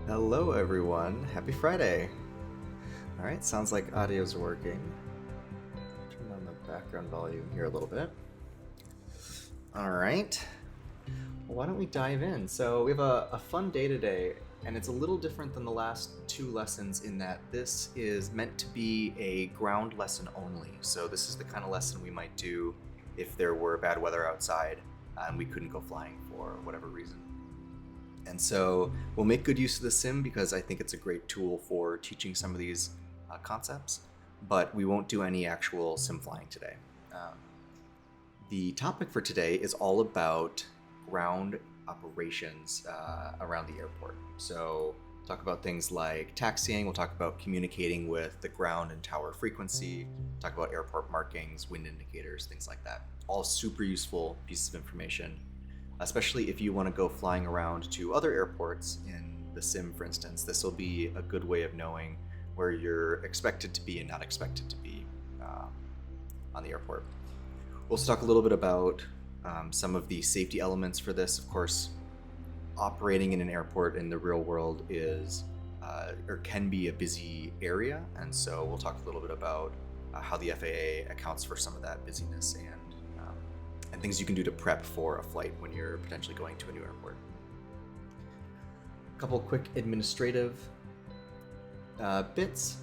Hello, everyone. Happy Friday. All right, sounds like audio's working. Turn on the background volume here a little bit. All right. Well, why don't we dive in? So, we have a fun day today, and it's a little different than the last two lessons in that this is meant to be a ground lesson only. So, this is the kind of lesson we might do if there were bad weather outside and we couldn't go flying for whatever reason. And so we'll make good use of the sim because I think it's a great tool for teaching some of these concepts, but we won't do any actual sim flying today. Um, the topic for today is all about ground operations around the airport. So talk about things like taxiing, we'll talk about communicating with the ground and tower frequency, talk about airport markings, wind indicators, things like that. All super useful pieces of information, especially if you want to go flying around to other airports in the sim, for instance. This will be a good way of knowing where you're expected to be and not expected to be on the airport. We'll also talk a little bit about some of the safety elements for this. Of course, operating in an airport in the real world is or can be a busy area, and so we'll talk a little bit about how the FAA accounts for some of that busyness and things you can do to prep for a flight when you're potentially going to a new airport. A couple quick administrative bits.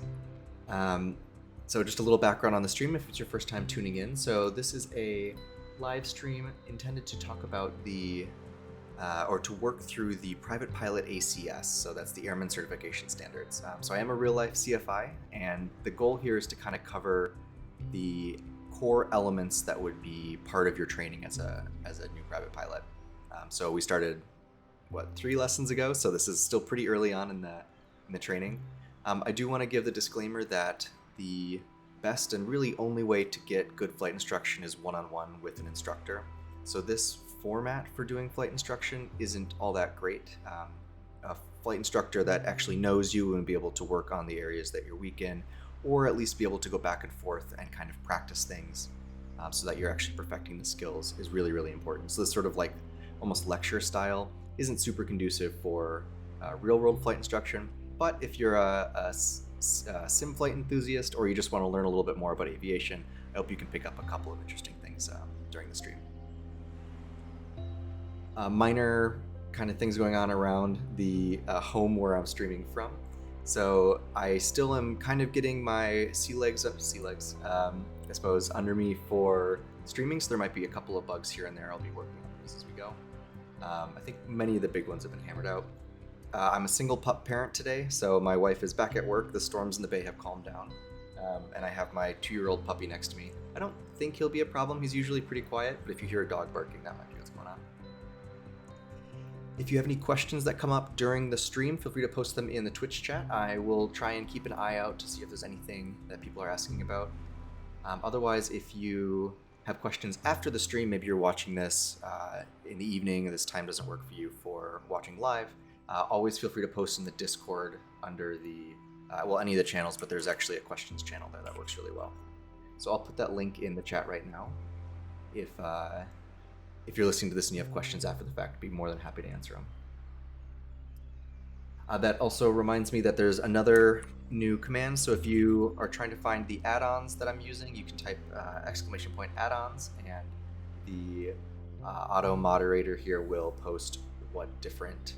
So just a little background on the stream if it's your first time tuning in. So this is a live stream intended to talk about or to work through the Private Pilot ACS, so that's the Airman Certification Standards. So I am a real-life CFI, and the goal here is to kind of cover the core elements that would be part of your training as a new private pilot. So we started 3 lessons ago, so this is still pretty early on in the training. I do want to give the disclaimer that the best and really only way to get good flight instruction is one-on-one with an instructor. So this format for doing flight instruction isn't all that great. A flight instructor that actually knows you and be able to work on the areas that you're weak in, or at least be able to go back and forth and kind of practice things so that you're actually perfecting the skills is really, really important. So this sort of like almost lecture style isn't super conducive for real world flight instruction, but if you're a sim flight enthusiast or you just want to learn a little bit more about aviation, I hope you can pick up a couple of interesting things during the stream. Minor kind of things going on around the home where I'm streaming from. So I still am kind of getting my sea legs, I suppose, under me for streaming. So there might be a couple of bugs here and there. I'll be working on those as we go. I think many of the big ones have been hammered out. I'm a single pup parent today, so my wife is back at work. The storms in the bay have calmed down, and I have my 2-year-old puppy next to me. I don't think he'll be a problem. He's usually pretty quiet, but if you hear a dog barking, that might be what's going on. If you have any questions that come up during the stream, feel free to post them in the Twitch chat. I will try and keep an eye out to see if there's anything that people are asking about. Otherwise, if you have questions after the stream, maybe you're watching this in the evening and this time doesn't work for you for watching live, always feel free to post in the Discord under the, any of the channels, but there's actually a questions channel there that works really well. So I'll put that link in the chat right now. If you're listening to this and you have questions after the fact, I'd be more than happy to answer them. That also reminds me that there's another new command. So if you are trying to find the add-ons that I'm using, you can type !add-ons, and the auto moderator here will post what different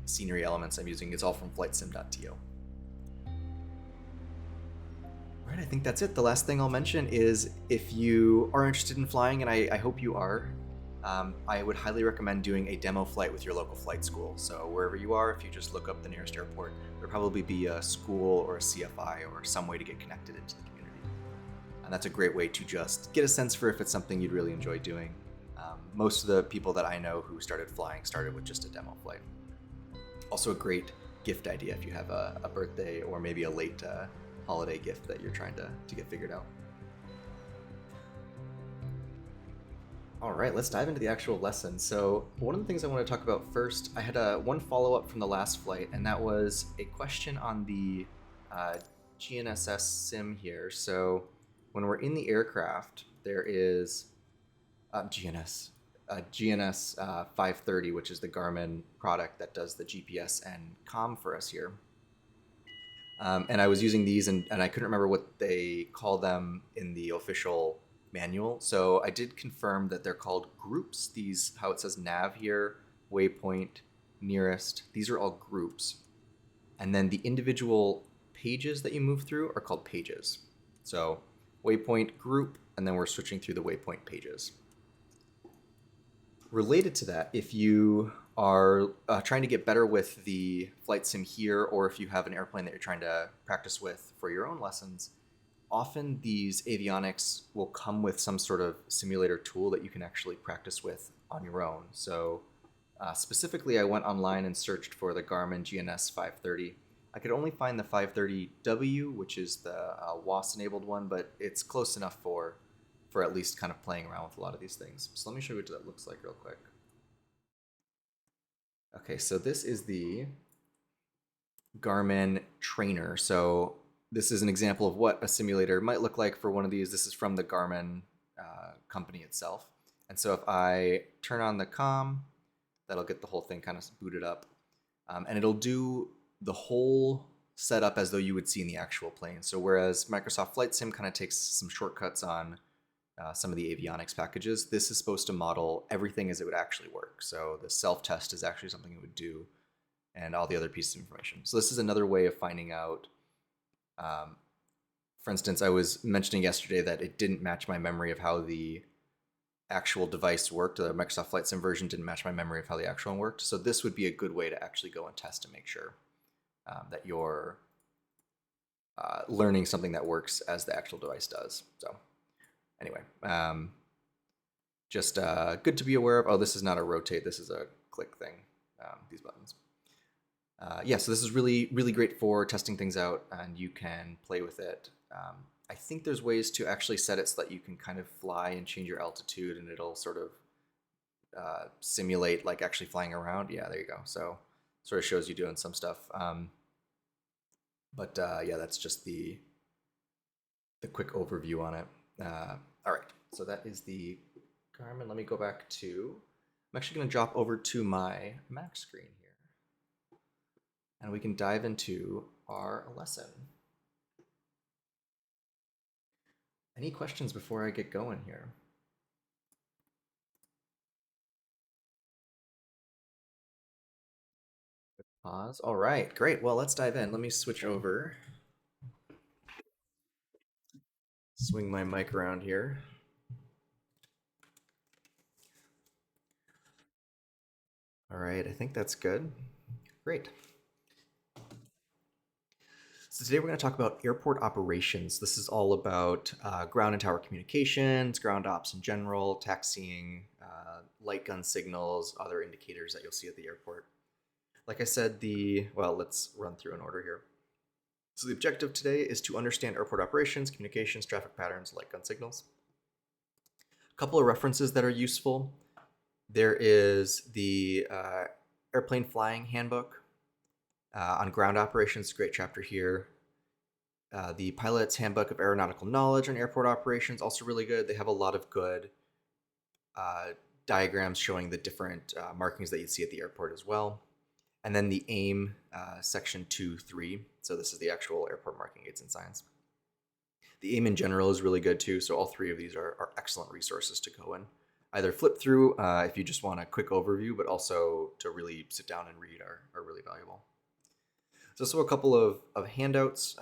scenery elements I'm using. It's all from flightsim.to. All right, I think that's it. The last thing I'll mention is if you are interested in flying, and I hope you are, I would highly recommend doing a demo flight with your local flight school. So wherever you are, if you just look up the nearest airport, there'll probably be a school or a CFI or some way to get connected into the community. And that's a great way to just get a sense for if it's something you'd really enjoy doing. Most of the people that I know who started flying started with just a demo flight. Also a great gift idea if you have a birthday or maybe a late holiday gift that you're trying to get figured out. All right, let's dive into the actual lesson. So one of the things I want to talk about first, I had one follow-up from the last flight, and that was a question on the GNSS sim here. So when we're in the aircraft, there is GNS. GNS 530, which is the Garmin product that does the GPS and comm for us here. And I was using these, and I couldn't remember what they call them in the official manual. So I did confirm that they're called groups. These, how it says nav here, waypoint, nearest, these are all groups. And then the individual pages that you move through are called pages. So waypoint group, and then we're switching through the waypoint pages. Related to that, if you are trying to get better with the flight sim here, or if you have an airplane that you're trying to practice with for your own lessons, often these avionics will come with some sort of simulator tool that you can actually practice with on your own. So specifically, I went online and searched for the Garmin GNS 530. I could only find the 530W, which is the WAS-enabled one, but it's close enough for at least kind of playing around with a lot of these things. So let me show you what that looks like real quick. Okay, so this is the Garmin trainer. So this is an example of what a simulator might look like for one of these. This is from the Garmin company itself. And so if I turn on the comm, that'll get the whole thing kind of booted up. And it'll do the whole setup as though you would see in the actual plane. So whereas Microsoft Flight Sim kind of takes some shortcuts on some of the avionics packages, this is supposed to model everything as it would actually work. So the self-test is actually something it would do, and all the other pieces of information. So this is another way of finding out. For instance, I was mentioning yesterday that it didn't match my memory of how the actual device worked. The Microsoft Flight Sim version didn't match my memory of how the actual one worked. So this would be a good way to actually go and test to make sure that you're learning something that works as the actual device does. So anyway, just good to be aware of. Oh, this is not a rotate. This is a click thing, these buttons. Yeah, so this is really, really great for testing things out, and you can play with it. I think there's ways to actually set it so that you can kind of fly and change your altitude, and it'll sort of simulate like actually flying around. Yeah, there you go. So sort of shows you doing some stuff. But yeah, that's just the quick overview on it. All right, so that is the Garmin. Let me go back to, I'm actually going to drop over to my Mac screen here, and we can dive into our lesson. Any questions before I get going here? Pause. All right, great. Well, let's dive in. Let me switch over. Swing my mic around here. All right, I think that's good. Great. So today we're going to talk about airport operations. This is all about ground and tower communications, ground ops in general, taxiing, light gun signals, other indicators that you'll see at the airport. Like I said, well, let's run through in order here. So the objective today is to understand airport operations, communications, traffic patterns, light gun signals. A couple of references that are useful. There is the Airplane Flying Handbook on ground operations, great chapter here. The Pilot's Handbook of Aeronautical Knowledge on Airport Operations, also really good. They have a lot of good diagrams showing the different markings that you'd see at the airport as well. And then the AIM section 2.3. So this is the actual airport marking aids and signs. The AIM in general is really good too. So all three of these are excellent resources to go and either flip through if you just want a quick overview, but also to really sit down and read are really valuable. So a couple of handouts,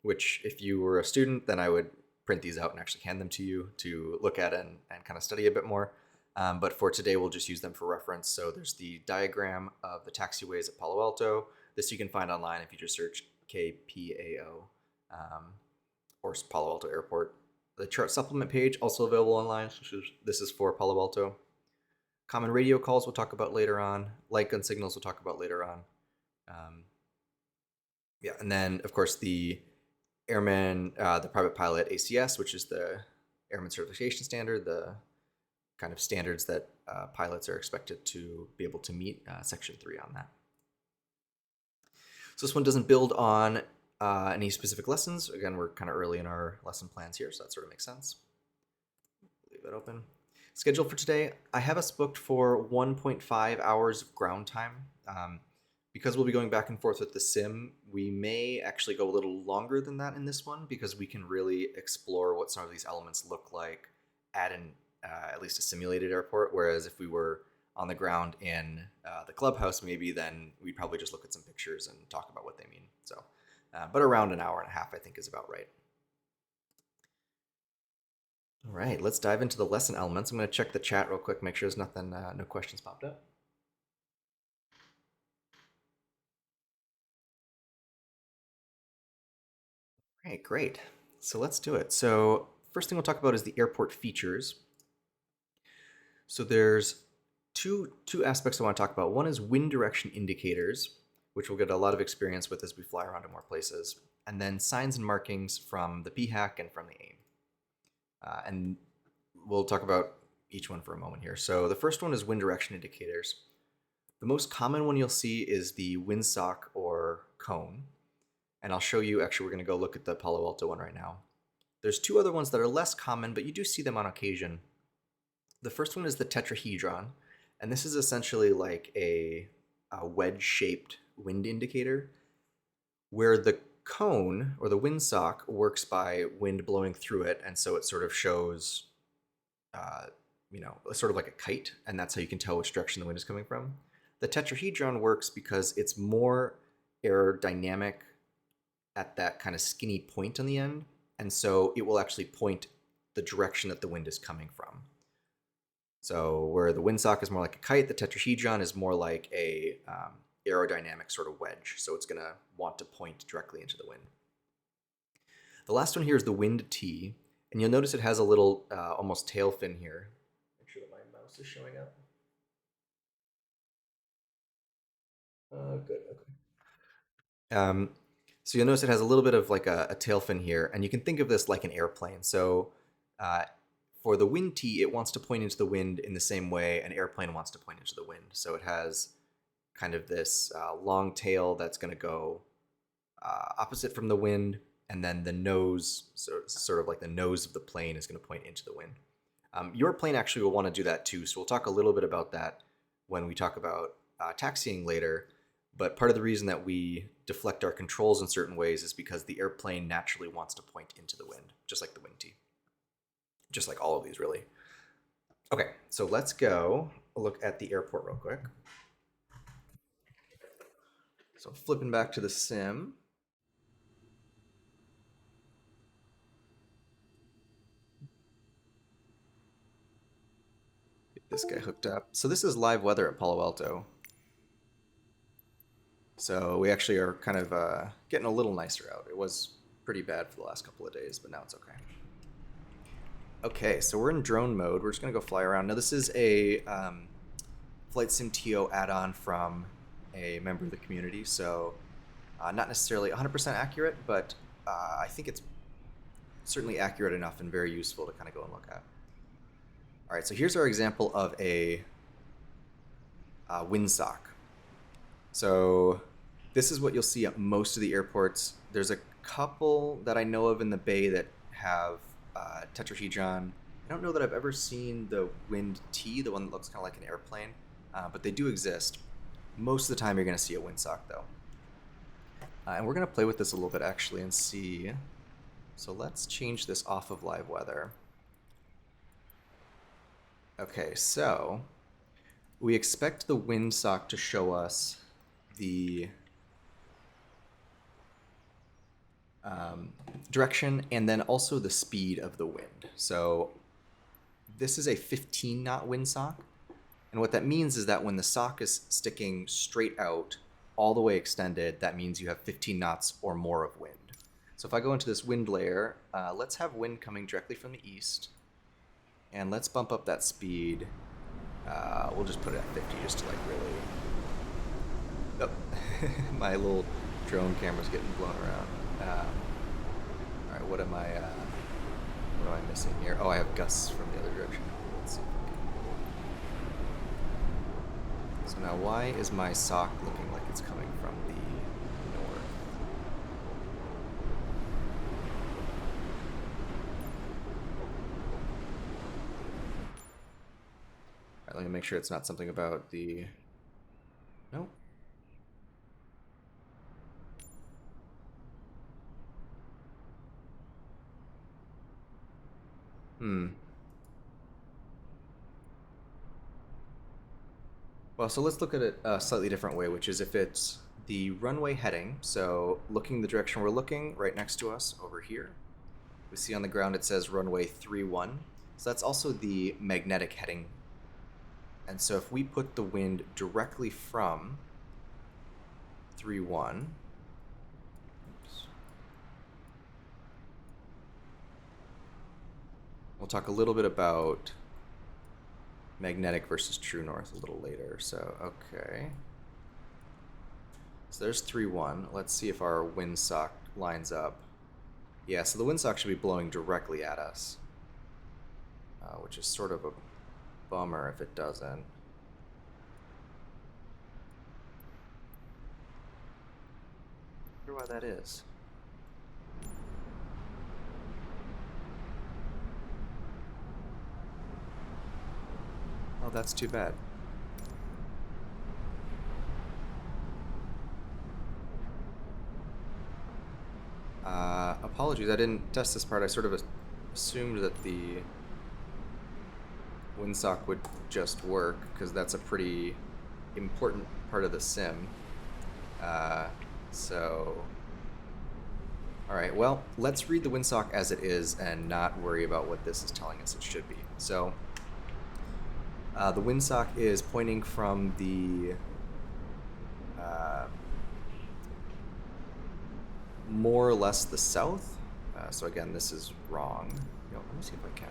which if you were a student, then I would print these out and actually hand them to you to look at and kind of study a bit more. But for today, we'll just use them for reference. So there's the diagram of the taxiways at Palo Alto. This you can find online if you just search KPAO or Palo Alto Airport. The chart supplement page, also available online. So this is for Palo Alto. Common radio calls we'll talk about later on. Light gun signals we'll talk about later on. Yeah, and then, of course, the Airman, the Private Pilot ACS, which is the Airman Certification Standard, the kind of standards that pilots are expected to be able to meet, Section 3 on that. So this one doesn't build on any specific lessons. Again, we're kind of early in our lesson plans here, so that sort of makes sense. Leave that open. Schedule for today, I have us booked for 1.5 hours of ground time. Because we'll be going back and forth with the sim, we may actually go a little longer than that in this one because we can really explore what some of these elements look like at at least a simulated airport. Whereas if we were on the ground in the clubhouse, maybe then we'd probably just look at some pictures and talk about what they mean. So, but around an hour and a half, I think, is about right. All right, let's dive into the lesson elements. I'm going to check the chat real quick, make sure there's nothing, no questions popped up. All right, great. So let's do it. So first thing we'll talk about is the airport features. So there's two aspects I want to talk about. One is wind direction indicators, which we'll get a lot of experience with as we fly around to more places, and then signs and markings from the PHAC and from the AIM. And we'll talk about each one for a moment here. So the first one is wind direction indicators. The most common one you'll see is the windsock or cone. And I'll show you, actually, we're going to go look at the Palo Alto one right now. There's two other ones that are less common, but you do see them on occasion. The first one is the tetrahedron, and this is essentially like a wedge-shaped wind indicator, where the cone, or the windsock, works by wind blowing through it, and so it sort of shows, sort of like a kite, and that's how you can tell which direction the wind is coming from. The tetrahedron works because it's more aerodynamic at that kind of skinny point on the end, and so it will actually point the direction that the wind is coming from. So where the windsock is more like a kite, the tetrahedron is more like a aerodynamic sort of wedge, so it's going to want to point directly into the wind. The last one here is the wind T, and you'll notice it has a little almost tail fin here. Make sure that my mouse is showing up. Good, okay. So you'll notice it has a little bit of like a tail fin here, and you can think of this like an airplane. So for the wind T, it wants to point into the wind in the same way an airplane wants to point into the wind. So it has kind of this long tail that's going to go opposite from the wind, and then the nose, sort of like the nose of the plane, is going to point into the wind. Your plane actually will want to do that too, so we'll talk a little bit about that when we talk about taxiing later. But part of the reason that we deflect our controls in certain ways is because the airplane naturally wants to point into the wind, just like the wind T. Just like all of these, really. Okay, so let's go look at the airport real quick. So flipping back to the sim. Get this guy hooked up. So this is live weather at Palo Alto. So we actually are kind of getting a little nicer out. It was pretty bad for the last couple of days, but now it's okay. Okay, so we're in drone mode. We're just going to go fly around. Now this is a Flight Sim TO add-on from a member of the community, so not necessarily 100% accurate, but I think it's certainly accurate enough and very useful to kind of go and look at. All right, so here's our example of a windsock. So this is what you'll see at most of the airports. There's a couple that I know of in the Bay that have tetrahedron. I don't know that I've ever seen the wind T, the one that looks kind of like an airplane, but they do exist. Most of the time you're going to see a windsock though. And we're going to play with this a little bit actually and see. So let's change this off of live weather. Okay, so we expect the windsock to show us the direction and then also the speed of the wind. So this is a 15 knot windsock. And what that means is that when the sock is sticking straight out, all the way extended, that means you have 15 knots or more of wind. So if I go into this wind layer, let's have wind coming directly from the east. And let's bump up that speed. We'll just put it at 50 just to like really... Oh, my little drone camera's getting blown around. All right, what am I missing here? Oh, I have gusts from the other direction. Let's see if I can... So now why is my sock looking like it's coming from the north? to make sure it's not something about the... Nope. Well, so let's look at it a slightly different way, which is if it's the runway heading, so looking the direction we're looking, right next to us over here, we see on the ground it says runway 31. So that's also the magnetic heading. And so if we put the wind directly from 31, we'll talk a little bit about magnetic versus true north a little later. So, okay. So there's 3-1. Let's see if our windsock lines up. Yeah, so the windsock should be blowing directly at us, which is sort of a bummer if it doesn't. I wonder why that is. Oh, that's too bad. Apologies, I didn't test this part. I sort of assumed that the windsock would just work, because that's a pretty important part of the sim. Alright, well, let's read the windsock as it is and not worry about what this is telling us it should be. So, the windsock is pointing from the more or less the south. So again, this is wrong. Let me see if I can.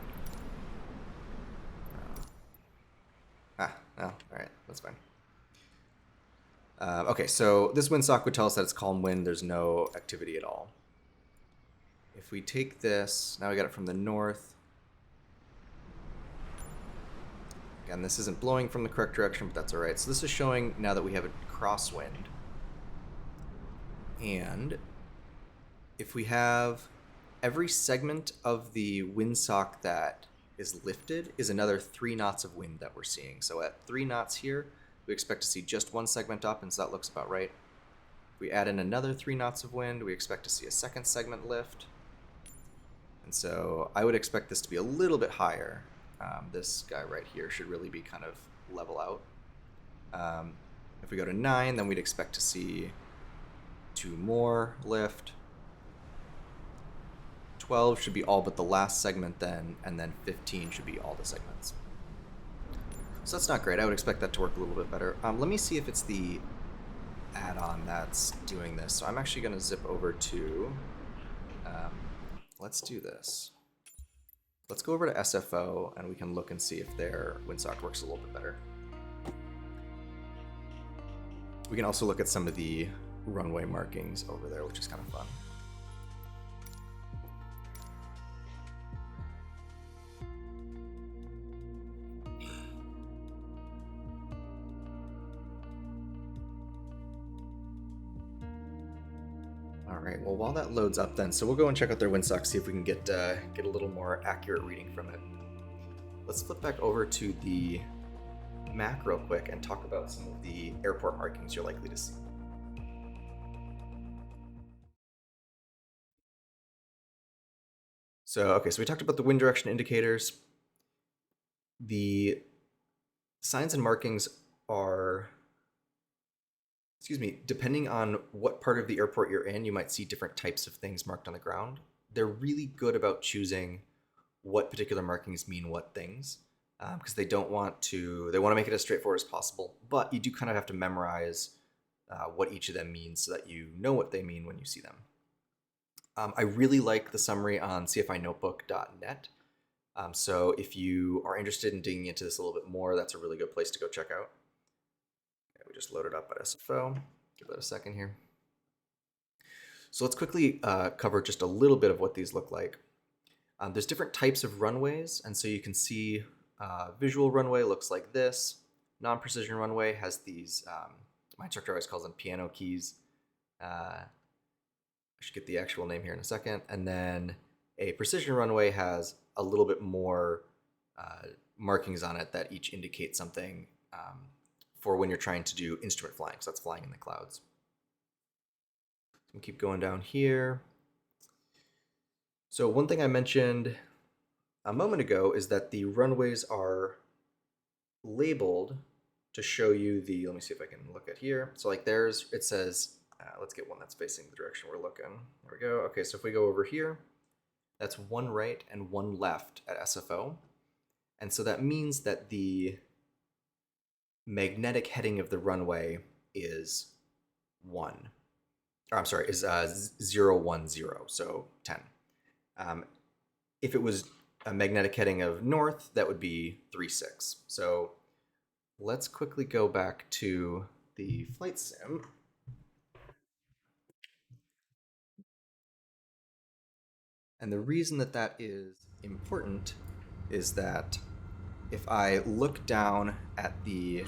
Oh, alright, that's fine. Okay, so this windsock would tell us that it's calm wind, there's no activity at all. If we take this, now we got it from the north. Again, this isn't blowing from the correct direction, but that's alright. So this is showing now that we have a crosswind. And if we have every segment of the windsock that is lifted is another 3 knots of wind that we're seeing. So at 3 knots here, we expect to see just one segment up, and so that looks about right. If we add in another 3 knots of wind, we expect to see a second segment lift. And so I would expect this to be a little bit higher. This guy right here should really be kind of level out. If we go to 9, then we'd expect to see 2 more lift. 12 should be all but the last segment then, and then 15 should be all the segments. So that's not great. I would expect that to work a little bit better. Let me see if it's the add-on that's doing this. So I'm actually going to zip over to, let's do this. Let's go over to SFO and we can look and see if their windsock works a little bit better. We can also look at some of the runway markings over there, which is kind of fun. Alright, well while that loads up then, so we'll go and check out their windsock, see if we can get a little more accurate reading from it. Let's flip back over to the Mac real quick and talk about some of the airport markings you're likely to see. So we talked about the wind direction indicators. The signs and markings are, depending on what part of the airport you're in, you might see different types of things marked on the ground. They're really good about choosing what particular markings mean what things, because they want to make it as straightforward as possible, but you do kind of have to memorize what each of them means so that you know what they mean when you see them. I really like the summary on cfinotebook.net. So if you are interested in digging into this a little bit more, that's a really good place to go check out. Okay, we just loaded up at SFO. Give that a second here. So let's quickly cover just a little bit of what these look like. There's different types of runways, and so you can see visual runway looks like this. Non-precision runway has these, my instructor always calls them piano keys. I should get the actual name here in a second. And then a precision runway has a little bit more markings on it that each indicate something for when you're trying to do instrument flying, so that's flying in the clouds. We'll keep going down here. So one thing I mentioned a moment ago is that the runways are labeled to show you the, let me see if I can look at here. So like there's, it says, let's get one that's facing the direction we're looking. There we go. Okay, so if we go over here, that's one right and one left at SFO. And so that means that the magnetic heading of the runway is 1. Or I'm sorry, is 0, 1, 0, so 10. If it was a magnetic heading of north, that would be 3, 6. So let's quickly go back to the flight sim. And the reason that that is important is that if I look down at the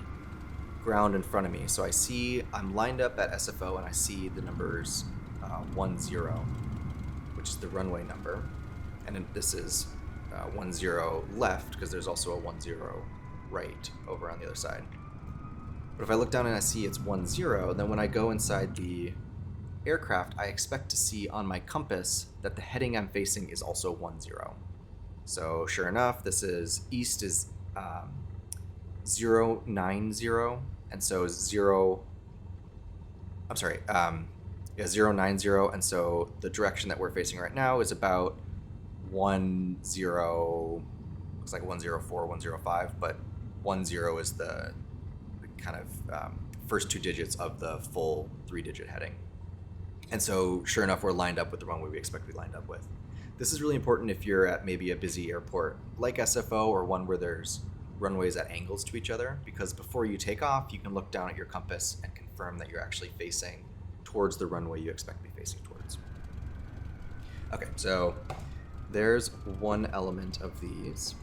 ground in front of me, so I see I'm lined up at SFO and I see the numbers 10, which is the runway number, and this is 10 left because there's also a 10 right over on the other side. But if I look down and I see it's 10, then when I go inside the aircraft, I expect to see on my compass that the heading I'm facing is also 10. So sure enough, this is east is 090, and so 090, and so the direction that we're facing right now is about 10, looks like 104, 105, but 10 is the kind of first 2 digits of the full 3-digit heading. And so sure enough, we're lined up with the runway we expect to be lined up with. This is really important if you're at maybe a busy airport like SFO or one where there's runways at angles to each other, because before you take off, you can look down at your compass and confirm that you're actually facing towards the runway you expect to be facing towards. Okay, so there's one element of these.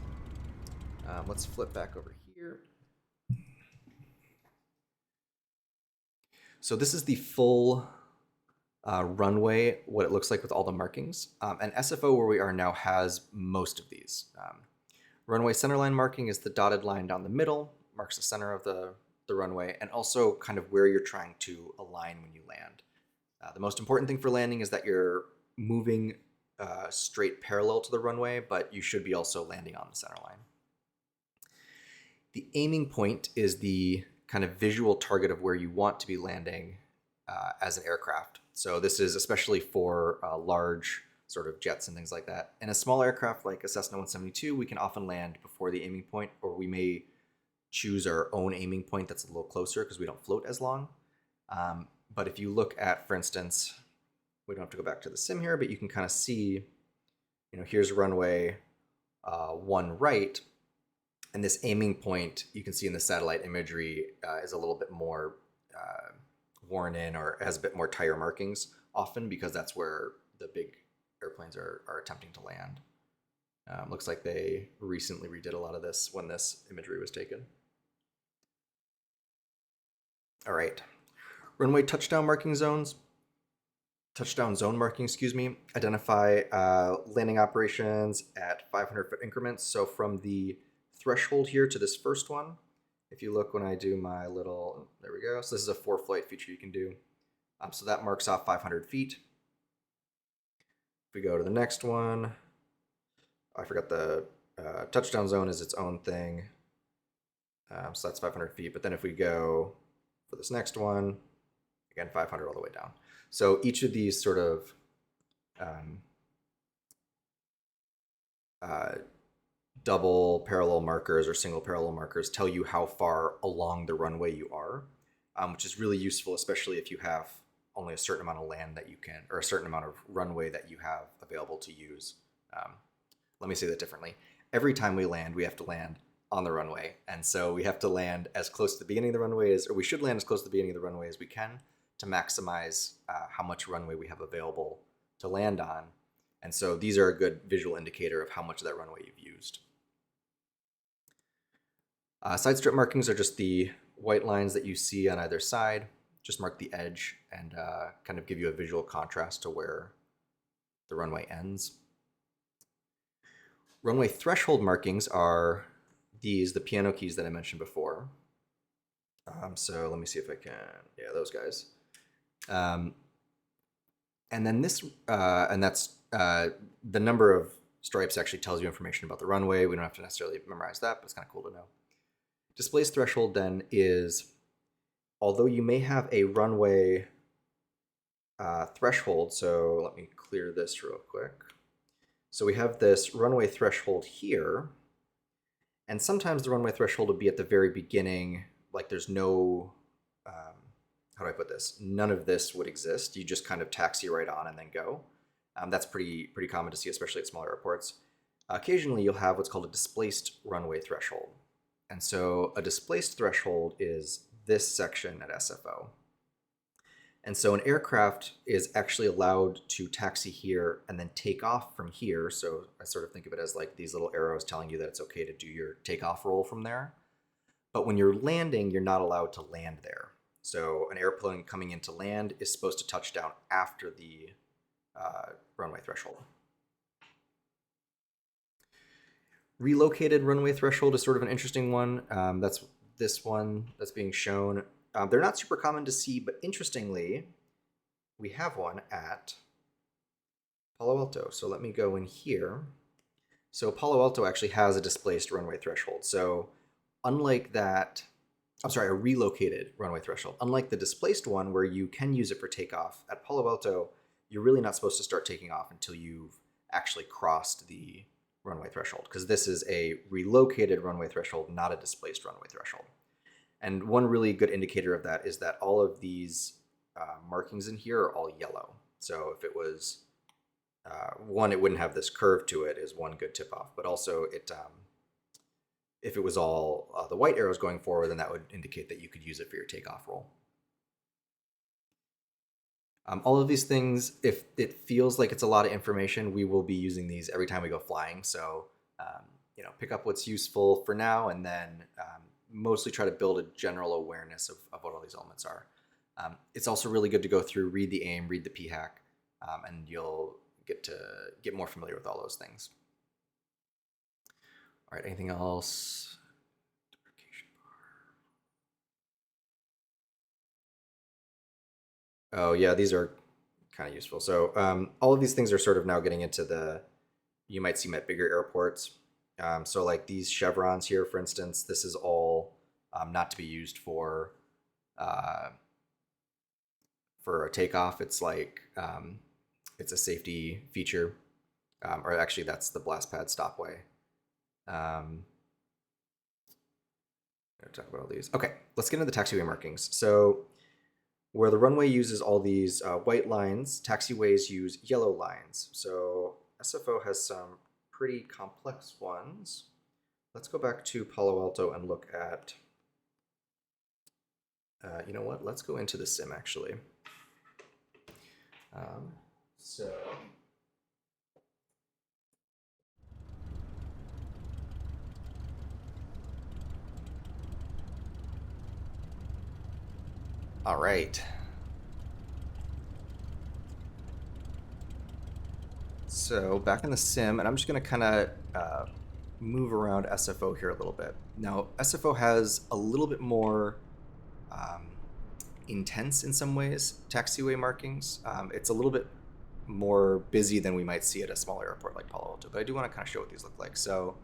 Let's flip back over here. So this is the full runway, what it looks like with all the markings. And SFO, where we are now, has most of these. Runway centerline marking is the dotted line down the middle, marks the center of the runway, and also kind of where you're trying to align when you land. The most important thing for landing is that you're moving straight parallel to the runway, but you should be also landing on the center line. The aiming point is the kind of visual target of where you want to be landing as an aircraft. So this is especially for large sort of jets and things like that. In a small aircraft like a Cessna 172, we can often land before the aiming point, or we may choose our own aiming point that's a little closer because we don't float as long. But if you look at, for instance, we don't have to go back to the sim here, but you can kind of see, here's runway 1 right, and this aiming point you can see in the satellite imagery is a little bit more worn in, or has a bit more tire markings often, because that's where the big airplanes are attempting to land. Looks like they recently redid a lot of this when this imagery was taken. All right, runway touchdown zone marking, identify landing operations at 500-foot increments. So from the threshold here to this first one, if you look when I do my little, there we go. So this is a 4-flight feature you can do. So that marks off 500 feet. If we go to the next one, I forgot the touchdown zone is its own thing. So that's 500 feet. But then if we go for this next one, again, 500 all the way down. So each of these sort of double parallel markers or single parallel markers tell you how far along the runway you are, which is really useful, especially if you have only a certain amount of land that you can, or a certain amount of runway that you have available to use. Let me say that differently. Every time we land, we have to land on the runway. And so we have to land as close to the beginning of the runway as, or we should land as close to the beginning of the runway as we can to maximize how much runway we have available to land on. And so these are a good visual indicator of how much of that runway you've used. Side strip markings are just the white lines that you see on either side. Just mark the edge and kind of give you a visual contrast to where the runway ends. Runway threshold markings are the piano keys that I mentioned before. So let me see if I can, yeah, those guys. And then this, and that's the number of stripes actually tells you information about the runway. We don't have to necessarily memorize that, but it's kind of cool to know. Displace threshold then is, although you may have a runway threshold, so let me clear this real quick. So we have this runway threshold here, and sometimes the runway threshold would be at the very beginning, like there's no, how do I put this? None of this would exist. You just kind of taxi right on and then go. That's pretty common to see, especially at smaller airports. Occasionally you'll have what's called a displaced runway threshold. And so a displaced threshold is this section at SFO. And so an aircraft is actually allowed to taxi here and then take off from here. So I sort of think of it as like these little arrows telling you that it's okay to do your takeoff roll from there. But when you're landing, you're not allowed to land there. So an airplane coming into land is supposed to touch down after the runway threshold. Relocated runway threshold is sort of an interesting one. That's this one that's being shown. They're not super common to see, but interestingly, we have one at Palo Alto. So let me go in here. So Palo Alto actually has a displaced runway threshold. So unlike that, I'm sorry, a relocated runway threshold. Unlike the displaced one where you can use it for takeoff, at Palo Alto, you're really not supposed to start taking off until you've actually crossed the runway threshold, because this is a relocated runway threshold, not a displaced runway threshold. And one really good indicator of that is that all of these markings in here are all yellow. So if it was one, it wouldn't have this curve to it, is one good tip off. But also, it if it was all the white arrows going forward, then that would indicate that you could use it for your takeoff roll. All of these things, if it feels like it's a lot of information, we will be using these every time we go flying. So pick up what's useful for now, and then mostly try to build a general awareness of what all these elements are. It's also really good to go through, read the AIM, read the PHAC, and you'll get more familiar with all those things. All right, anything else? Oh yeah, these are kind of useful. So all of these things are sort of now getting into you might see them at bigger airports. So like these chevrons here, for instance, this is all not to be used for a takeoff. It's like it's a safety feature, or actually that's the blast pad stopway. I'm gonna talk about all these. Okay, let's get into the taxiway markings. So where the runway uses all these white lines, taxiways use yellow lines. So SFO has some pretty complex ones. Let's go back to Palo Alto and look at, you know what? Let's go into the sim actually. All right. So back in the sim, and I'm just going to kind of move around SFO here a little bit. Now, SFO has a little bit more intense in some ways taxiway markings. It's a little bit more busy than we might see at a smaller airport like Palo Alto, but I do want to kind of show what these look like. So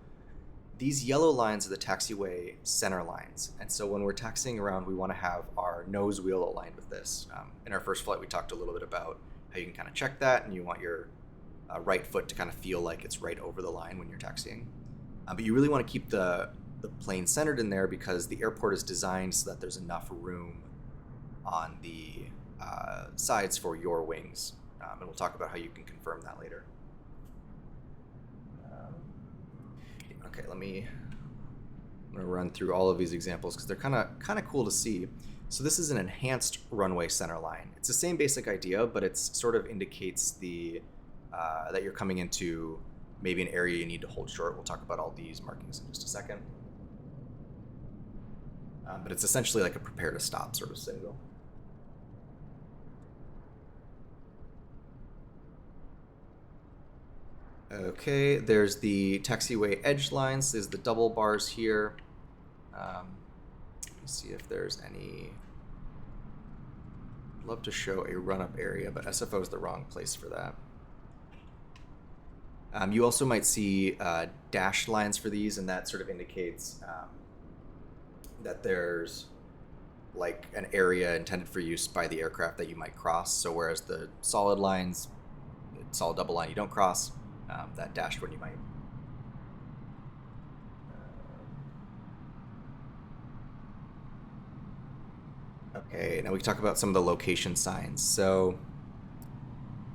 these yellow lines are the taxiway center lines. And so when we're taxiing around, we want to have our nose wheel aligned with this. In our first flight, we talked a little bit about how you can kind of check that, and you want your right foot to kind of feel like it's right over the line when you're taxiing. But you really want to keep the plane centered in there, because the airport is designed so that there's enough room on the sides for your wings. And we'll talk about how you can confirm that later. Okay, I'm gonna run through all of these examples because they're kind of cool to see. So this is an enhanced runway center line. It's the same basic idea, but it sort of indicates that you're coming into maybe an area you need to hold short. We'll talk about all these markings in just a second. But it's essentially like a prepare to stop sort of signal. Okay, there's the taxiway edge lines. There's the double bars here. Let's see if there's any. I'd love to show a run-up area, but SFO is the wrong place for that. You also might see dashed lines for these, and that sort of indicates that there's like an area intended for use by the aircraft that you might cross. So whereas the solid lines, solid double line you don't cross, that dashed one you might. Okay, now we can talk about some of the location signs. So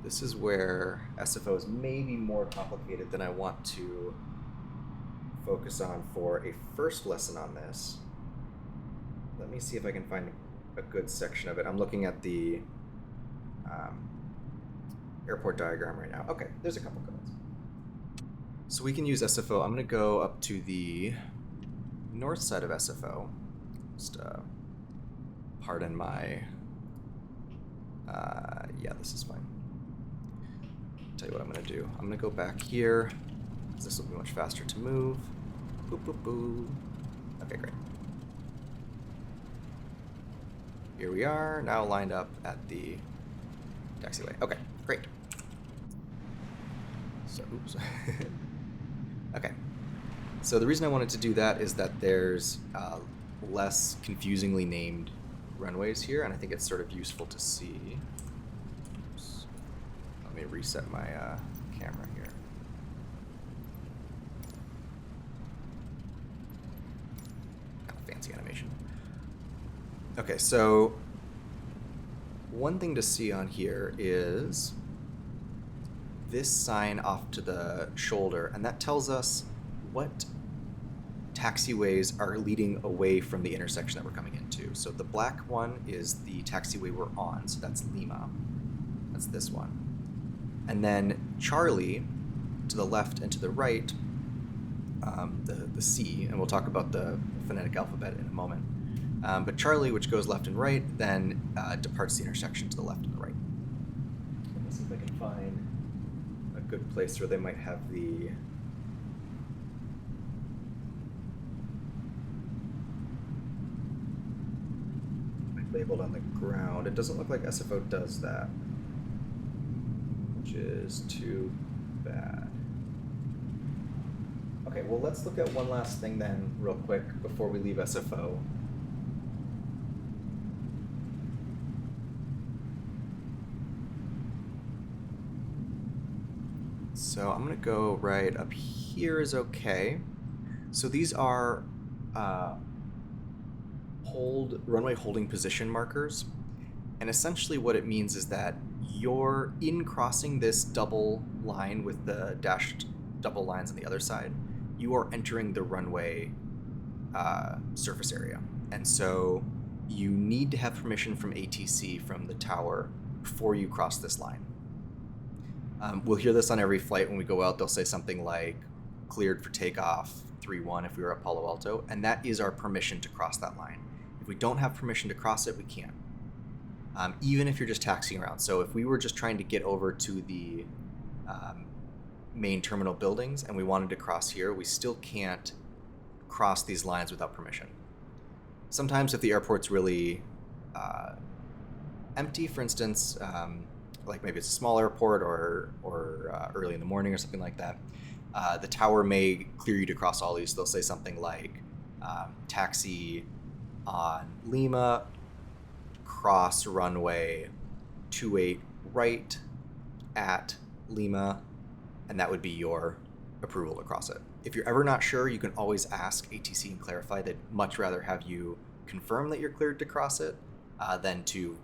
this is where SFO is maybe more complicated than I want to focus on for a first lesson on this. Let me see if I can find a good section of it. I'm looking at the airport diagram right now. Okay, there's a couple codes. So we can use SFO. I'm going to go up to the north side of SFO. Just pardon my... yeah, this is fine. I'll tell you what I'm going to do. I'm going to go back here, because this will be much faster to move. Boop, boop, boop. Okay, great. Here we are, now lined up at the taxiway. Okay, great. So, oops. Okay. So the reason I wanted to do that is that there's less confusingly named runways here, and I think it's sort of useful to see. Oops. Let me reset my camera here. Kind of fancy animation. Okay, so one thing to see on here is this sign off to the shoulder, and that tells us what taxiways are leading away from the intersection that we're coming into. So the black one is the taxiway we're on, so that's Lima. That's this one. And then Charlie, to the left and to the right, the C, and we'll talk about the phonetic alphabet in a moment. But Charlie, which goes left and right, then departs the intersection to the left and the right. Let's see if I can find a good place where they might have the... labeled on the ground. It doesn't look like SFO does that, which is too bad. Okay, well, let's look at one last thing then real quick before we leave SFO. So I'm gonna go right up here is okay. So these are runway holding position markers, and essentially what it means is that you're in crossing this double line with the dashed double lines on the other side, you are entering the runway surface area, and so you need to have permission from ATC from the tower before you cross this line. We'll hear this on every flight when we go out. They'll say something like cleared for takeoff 3-1 if we were at Palo Alto, and that is our permission to cross that line. If we don't have permission to cross it, we can't. Even if you're just taxiing around. So if we were just trying to get over to the main terminal buildings and we wanted to cross here, we still can't cross these lines without permission. Sometimes if the airport's really empty, for instance, like maybe it's a small airport or early in the morning or something like that, the tower may clear you to cross all these. They'll say something like taxi on Lima, cross runway 28 right at Lima, and that would be your approval to cross it. If you're ever not sure, you can always ask ATC and clarify. They'd much rather have you confirm that you're cleared to cross it than to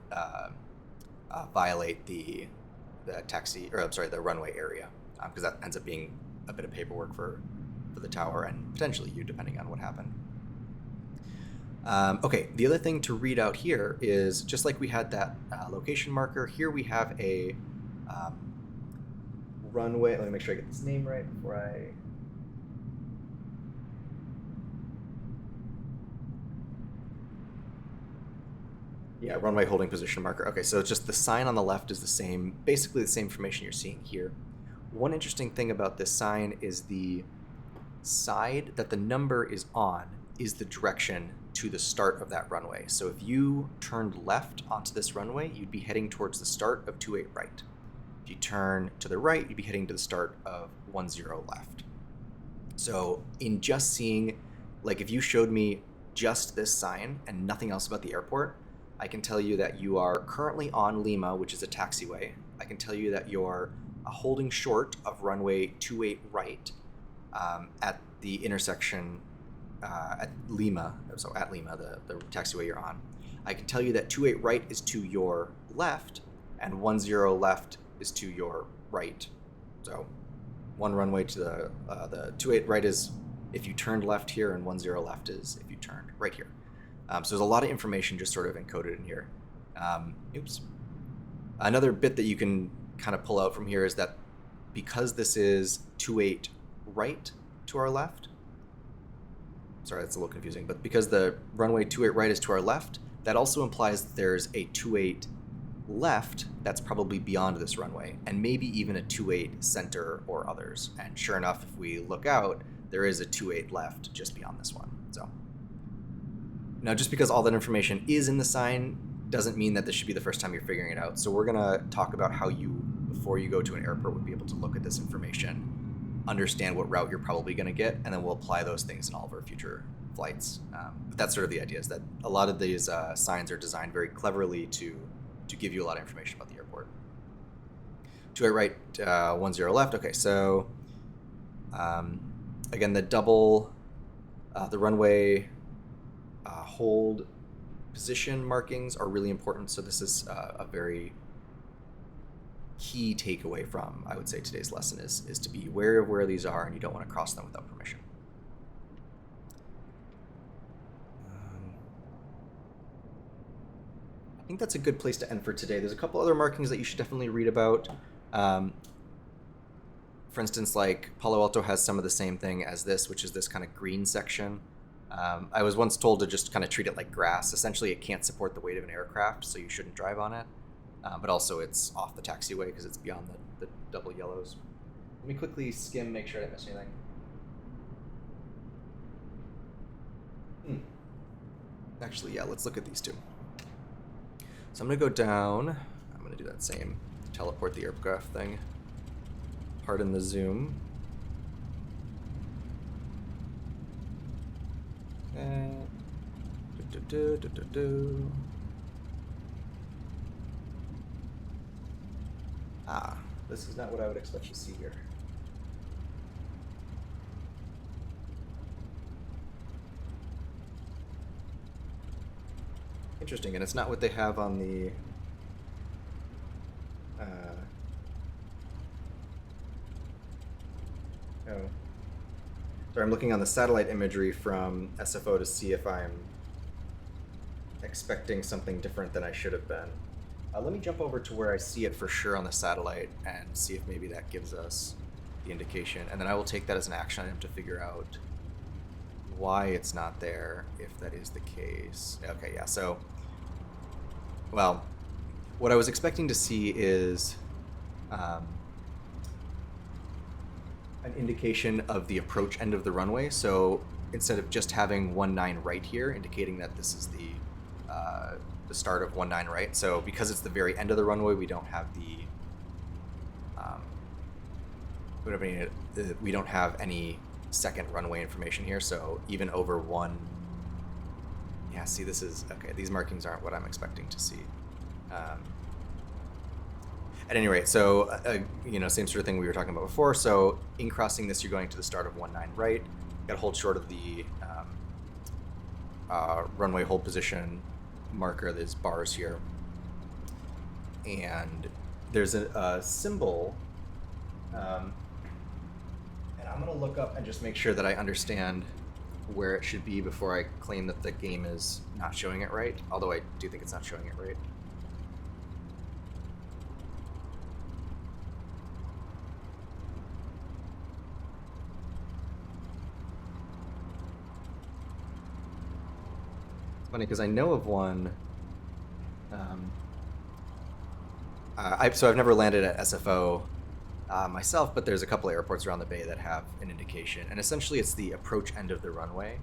violate the runway area, because that ends up being a bit of paperwork for the tower and potentially you, depending on what happened. Okay, the other thing to read out here is, just like we had that location marker, here we have a runway. Let me make sure I get this name right before I... Yeah, runway holding position marker. Okay, so it's just the sign on the left is the same, basically the same information you're seeing here. one interesting thing about this sign is the side that the number is on is the direction to the start of that runway. So if you turned left onto this runway, you'd be heading towards the start of 28 right. If you turn to the right, you'd be heading to the start of 10 left. So in just seeing, like if you showed me just this sign and nothing else about the airport, I can tell you that you are currently on Lima, which is a taxiway. I can tell you that you're holding short of runway 28 right at the intersection at Lima, the taxiway you're on. I can tell you that 28 right is to your left and 10 left is to your right. So one runway to the 28 right is if you turned left here, and 10 left is if you turned right here. So there's a lot of information just sort of encoded in here. Oops. Another bit that you can kind of pull out from here is that because this is 28 right to our left, sorry, that's a little confusing, but because the runway 28 right is to our left, that also implies that there's a 28 left that's probably beyond this runway, and maybe even a 28 center or others. And sure enough, if we look out, there is a 28 left just beyond this one. So now, just because all that information is in the sign doesn't mean that this should be the first time you're figuring it out. So we're gonna talk about how you, before you go to an airport, would be able to look at this information, understand what route you're probably gonna get, and then we'll apply those things in all of our future flights. But that's sort of the idea, is that a lot of these signs are designed very cleverly to give you a lot of information about the airport. 28 right, 10 left. Okay, so again, the runway hold position markings are really important. So this is a very key takeaway from, I would say, today's lesson is to be aware of where these are, and you don't want to cross them without permission. I think that's a good place to end for today. There's a couple other markings that you should definitely read about. For instance, like Palo Alto has some of the same thing as this, which is this kind of green section. I was once told to just kind of treat it like grass. Essentially, it can't support the weight of an aircraft, so you shouldn't drive on it. But also, it's off the taxiway because it's beyond the double yellows. Let me quickly skim, make sure I didn't miss anything. Actually, yeah, let's look at these two. So I'm going to go down. I'm going to do that same teleport the aircraft thing. Pardon the zoom. This is not what I would expect to see here. Interesting, and it's not what they have on the Sorry, I'm looking on the satellite imagery from SFO to see if I'm expecting something different than I should have been. Let me jump over to where I see it for sure on the satellite and see if maybe that gives us the indication, and then I will take that as an action item to figure out why it's not there, if that is the case. Okay, yeah, so, well, what I was expecting to see is an indication of the approach end of the runway. So instead of just having 19 right here, indicating that this is the start of 19 right. So because it's the very end of the runway, we don't have we don't have any second runway information here. So even over one, yeah, see, this is okay. These markings aren't what I'm expecting to see. At any rate, so, same sort of thing we were talking about before. So in crossing this, you're going to the start of 19 right. You got to hold short of the runway hold position marker, there's bars here. And there's a symbol. And I'm going to look up and just make sure that I understand where it should be before I claim that the game is not showing it right. Although I do think it's not showing it right. Funny because I know of one. So I've never landed at SFO myself, but there's a couple of airports around the bay that have an indication. And essentially, it's the approach end of the runway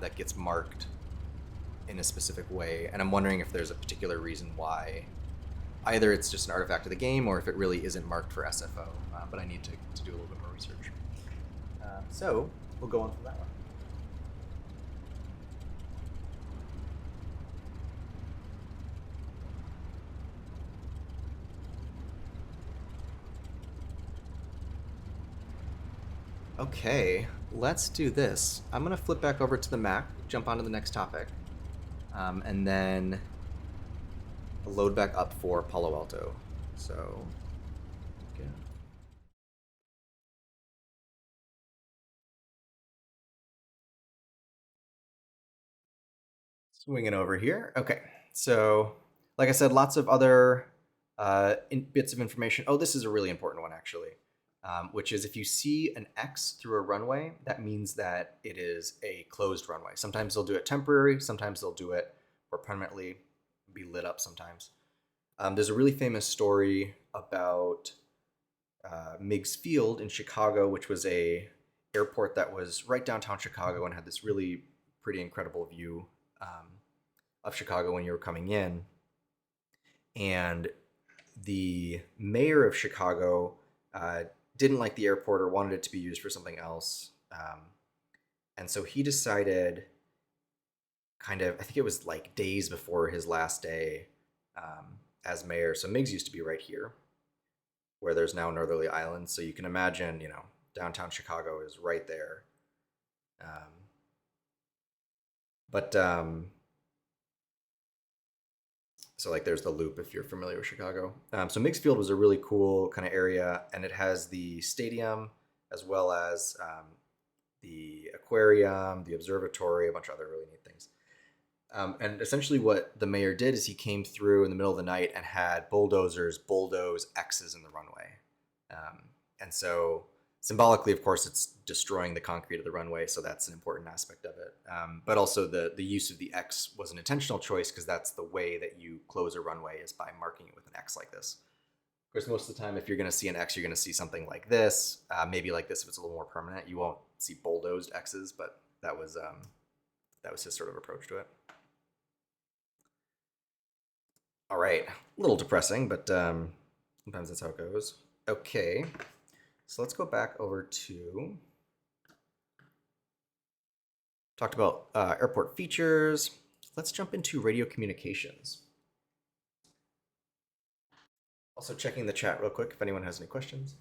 that gets marked in a specific way. And I'm wondering if there's a particular reason why. Either it's just an artifact of the game, or if it really isn't marked for SFO. But I need to do a little bit more research. So we'll go on from that one. Okay, let's do this. I'm going to flip back over to the Mac, jump onto the next topic, and then load back up for Palo Alto. So, yeah. Swinging over here. Okay, so like I said, lots of other bits of information. Oh, this is a really important one, actually. Which is if you see an X through a runway, that means that it is a closed runway. Sometimes they'll do it temporary, sometimes they'll do it or permanently be lit up sometimes. There's a really famous story about Meigs Field in Chicago, which was a airport that was right downtown Chicago and had this really pretty incredible view of Chicago when you were coming in. And the mayor of Chicago didn't like the airport or wanted it to be used for something else. And so he decided, I think it was like days before his last day as mayor. So Meigs used to be right here, where there's now Northerly Island. So you can imagine, downtown Chicago is right there. So like there's the Loop if you're familiar with Chicago. So Meigs Field was a really cool kind of area, and it has the stadium as well as the aquarium, the observatory, a bunch of other really neat things. And essentially what the mayor did is he came through in the middle of the night and had bulldozers bulldoze X's in the runway. And so symbolically, of course, it's destroying the concrete of the runway, so that's an important aspect of it. But also the use of the X was an intentional choice because that's the way that you close a runway is by marking it with an X like this. Of course, most of the time, if you're going to see an X, you're going to see something like this, maybe like this if it's a little more permanent. You won't see bulldozed X's, but that was his sort of approach to it. All right, a little depressing, but sometimes that's how it goes. Okay, so let's go back over to talked about airport features. Let's jump into radio communications. Also checking the chat real quick if anyone has any questions.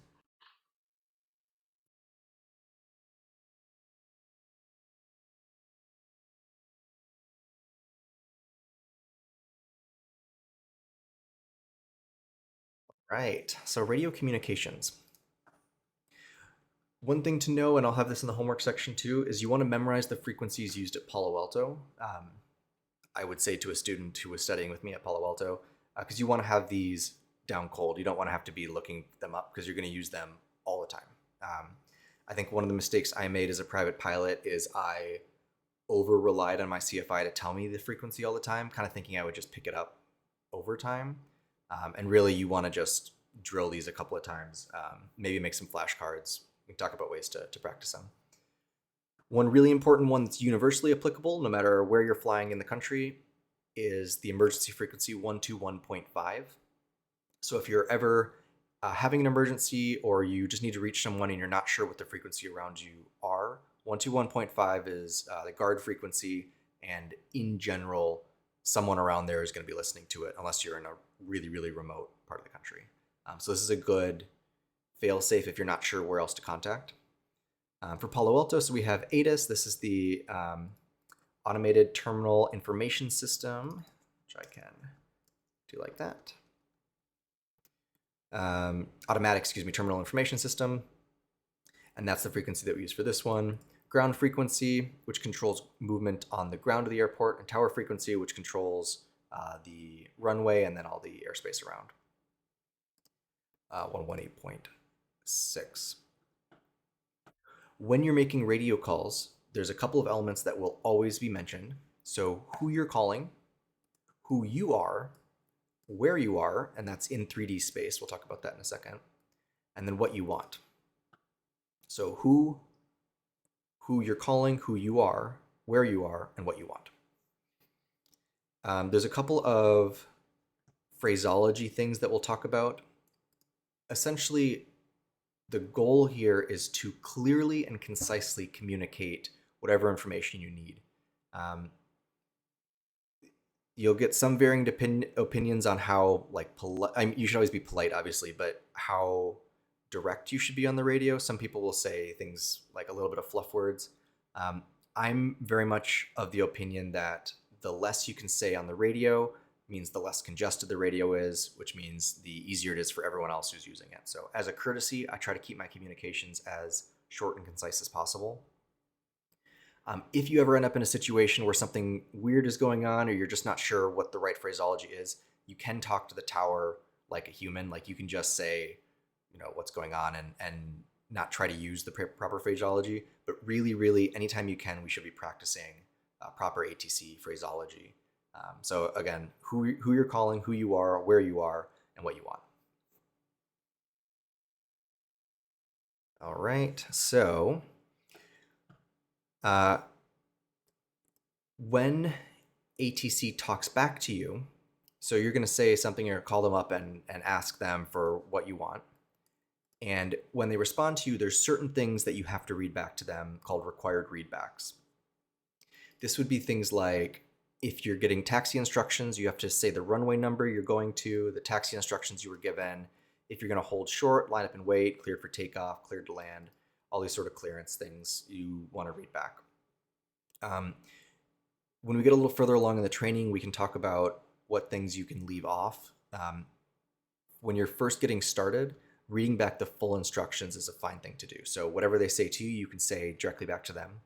Right, so radio communications. One thing to know, and I'll have this in the homework section too, is you want to memorize the frequencies used at Palo Alto. I would say to a student who was studying with me at Palo Alto, because you want to have these down cold. You don't want to have to be looking them up because you're going to use them all the time. I think one of the mistakes I made as a private pilot is I over relied on my CFI to tell me the frequency all the time, kind of thinking I would just pick it up over time. And really, you want to just drill these a couple of times, maybe make some flashcards. We can talk about ways to practice them. One really important one that's universally applicable, no matter where you're flying in the country, is the emergency frequency 121.5. So if you're ever having an emergency or you just need to reach someone and you're not sure what the frequency around you are, 121.5 is the guard frequency, and in general, someone around there is going to be listening to it unless you're in a really, really remote part of the country. So this is a good fail-safe if you're not sure where else to contact. For Palo Alto, so we have ATIS. This is the Automated Terminal Information System, which I can do like that. Automatic, Terminal Information System. And that's the frequency that we use for this one. Ground frequency, which controls movement on the ground of the airport, and tower frequency, which controls the runway and then all the airspace around. 118.6. When you're making radio calls, there's a couple of elements that will always be mentioned. So who you're calling, who you are, where you are, and that's in 3D space. We'll talk about that in a second. and then what you want. So who you're calling, who you are, where you are, and what you want. There's a couple of phraseology things that we'll talk about. Essentially, the goal here is to clearly and concisely communicate whatever information you need. You'll get some varying opinions on how polite. I mean, you should always be polite, obviously, but how direct you should be on the radio. Some people will say things like a little bit of fluff words. I'm very much of the opinion that the less you can say on the radio means the less congested the radio is, which means the easier it is for everyone else who's using it. So as a courtesy, I try to keep my communications as short and concise as possible. If you ever end up in a situation where something weird is going on, or you're just not sure what the right phraseology is, you can talk to the tower like a human. Like you can just say, what's going on, and not try to use the proper phraseology. But really, anytime you can, we should be practicing proper ATC phraseology. So again, who you're calling, who you are, where you are, and what you want. All right, so when ATC talks back to you, so you're going to say something or call them up and ask them for what you want. And when they respond to you, there's certain things that you have to read back to them called required readbacks. This would be things like, if you're getting taxi instructions, you have to say the runway number you're going to, the taxi instructions you were given. If you're going to hold short, line up and wait, cleared for takeoff, cleared to land, all these sort of clearance things you want to read back. When we get a little further along in the training, we can talk about what things you can leave off. When you're first getting started, reading back the full instructions is a fine thing to do. So whatever they say to you, you can say directly back to them.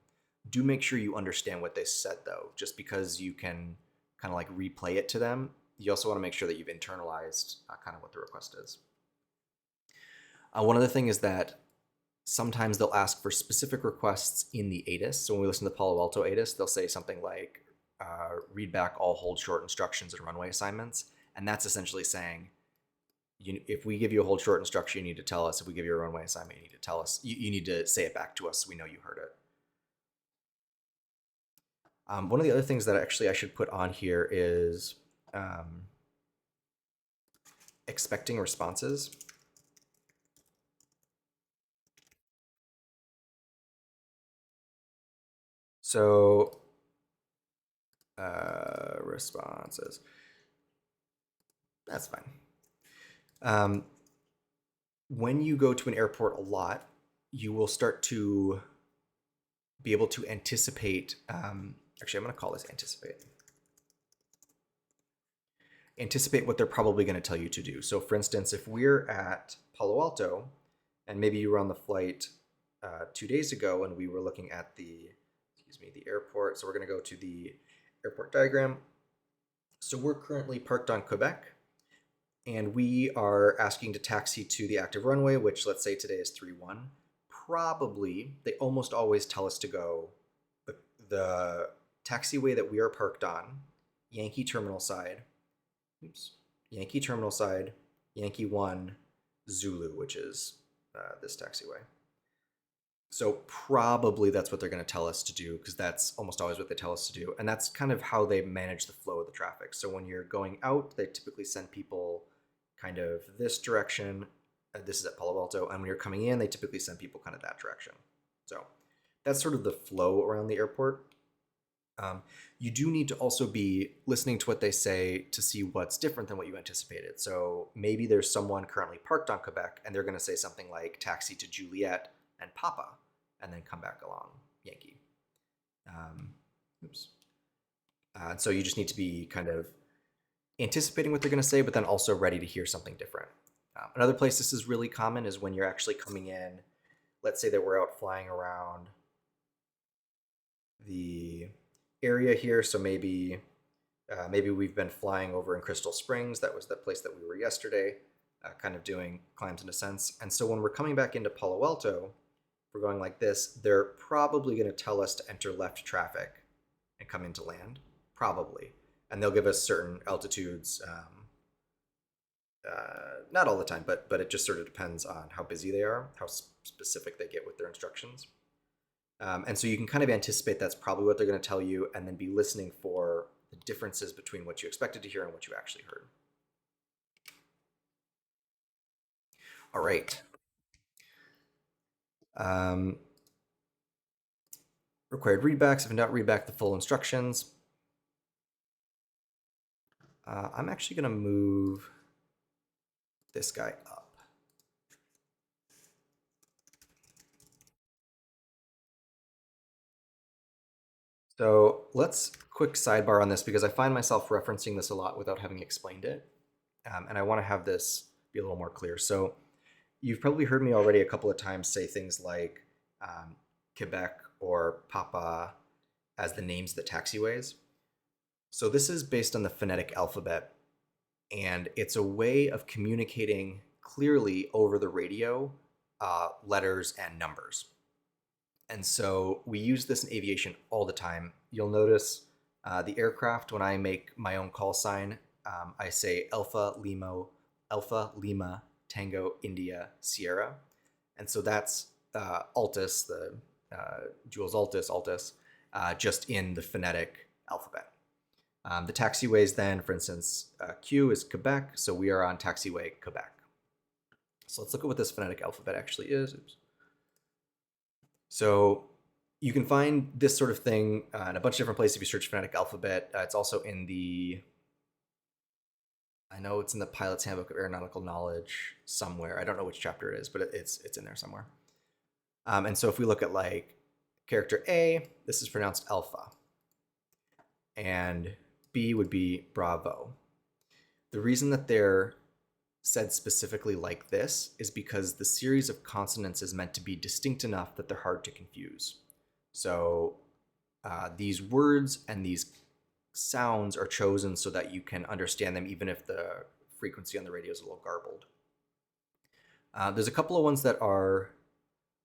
Do make sure you understand what they said, though. Just because you can kind of like replay it to them, you also want to make sure that you've internalized kind of what the request is. One other thing is that sometimes they'll ask for specific requests in the ATIS. So when we listen to the Palo Alto ATIS, they'll say something like, read back all hold short instructions and runway assignments. And that's essentially saying, if we give you a hold short instruction, you need to tell us. If we give you a runway assignment, you need to tell us. You need to say it back to us so we know you heard it. One of the other things that actually I should put on here is expecting responses. So responses, that's fine. When you go to an airport a lot, you will start to be able to anticipate, actually I'm going to call this anticipate what they're probably going to tell you to do. So for instance, if we're at Palo Alto and maybe you were on the flight 2 days ago and we were looking at the airport. So we're going to go to the airport diagram. So we're currently parked on Quebec and we are asking to taxi to the active runway, which let's say today is 3-1. Probably, they almost always tell us to go the taxiway that we are parked on, Yankee Terminal side, Yankee 1, Zulu, which is this taxiway. So probably that's what they're going to tell us to do, because that's almost always what they tell us to do. And that's kind of how they manage the flow of the traffic. So when you're going out, they typically send people kind of this direction. This is at Palo Alto. And when you're coming in, they typically send people kind of that direction. So that's sort of the flow around the airport. You do need to also be listening to what they say to see what's different than what you anticipated. So maybe there's someone currently parked on Quebec and they're going to say something like taxi to Juliet and Papa, and then come back along Yankee. So you just need to be kind of anticipating what they're going to say, but then also ready to hear something different. Another place this is really common is when you're actually coming in. Let's say that we're out flying around the area here. So maybe we've been flying over in Crystal Springs. That was the place that we were yesterday, kind of doing climbs and descents. And so when we're coming back into Palo Alto, we're going like this, they're probably going to tell us to enter left traffic and come into land, probably. And they'll give us certain altitudes not all the time, but it just sort of depends on how busy they are, how specific they get with their instructions. And so you can kind of anticipate that's probably what they're going to tell you, and then be listening for the differences between what you expected to hear and what you actually heard. All right. Um, required readbacks. If in doubt, read back the full instructions. I'm actually going to move this guy up. So let's quick sidebar on this because I find myself referencing this a lot without having explained it. And I want to have this be a little more clear. So you've probably heard me already a couple of times say things like Quebec or Papa as the names of the taxiways. So this is based on the phonetic alphabet, and it's a way of communicating clearly over the radio letters and numbers. And so we use this in aviation all the time. You'll notice the aircraft, when I make my own call sign, I say Alpha Lima, Tango, India, Sierra. And so that's Altus, the Jules Altus, just in the phonetic alphabet. The taxiways then, for instance, Q is Quebec, so we are on taxiway Quebec. So let's look at what this phonetic alphabet actually is. Oops. So you can find this sort of thing in a bunch of different places if you search phonetic alphabet. It's also in I know it's in the Pilot's Handbook of Aeronautical Knowledge somewhere. I don't know which chapter it is, but it's in there somewhere. And so if we look at like character A, this is pronounced alpha. And B would be bravo. The reason that they're said specifically like this is because the series of consonants is meant to be distinct enough that they're hard to confuse. So these words and these sounds are chosen so that you can understand them even if the frequency on the radio is a little garbled. There's a couple of ones that are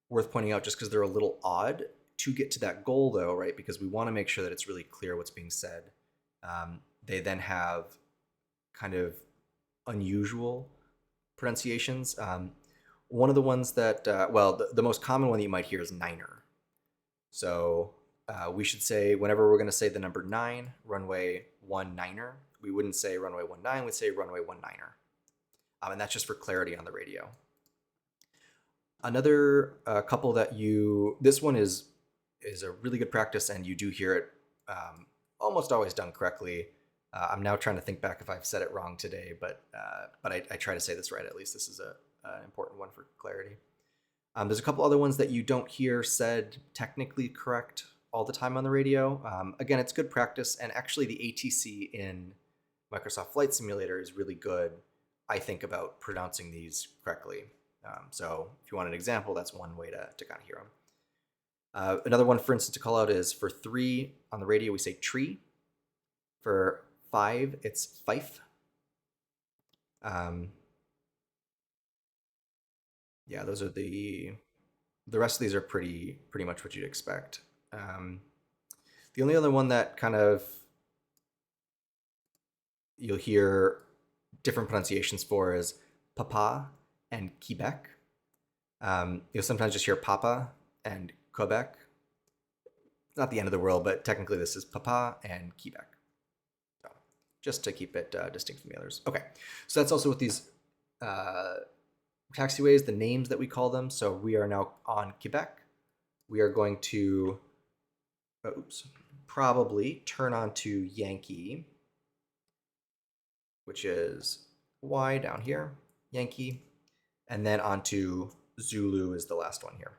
worth pointing out just because they're a little odd to get to that goal though, right? Because we want to make sure that it's really clear what's being said. They then have kind of unusual pronunciations. One of the ones that, the most common one that you might hear is niner. So we should say, whenever we're going to say the number 9, runway 19er, we wouldn't say runway 19, we'd say runway 19er. And that's just for clarity on the radio. Another couple that this one is a really good practice, and you do hear it almost always done correctly. I'm now trying to think back if I've said it wrong today, but I try to say this right. At least this is an important one for clarity. There's a couple other ones that you don't hear said technically correct all the time on the radio. Again, it's good practice, and actually the ATC in Microsoft Flight Simulator is really good, I think, about pronouncing these correctly. So if you want an example, that's one way to kind of hear them. Another one, for instance, to call out is for 3 on the radio, we say tree. For 5, it's fife. Yeah, those are the rest of these are pretty much what you'd expect. The only other one that kind of you'll hear different pronunciations for is papa and Quebec. You'll sometimes just hear papa and Quebec. Not the end of the world, but technically this is papa and Quebec. So just to keep it distinct from the others. Okay, so that's also with these taxiways, the names that we call them. So we are now on Quebec. We are going to, probably turn on to Yankee, which is Y down here, Yankee, and then onto Zulu is the last one here.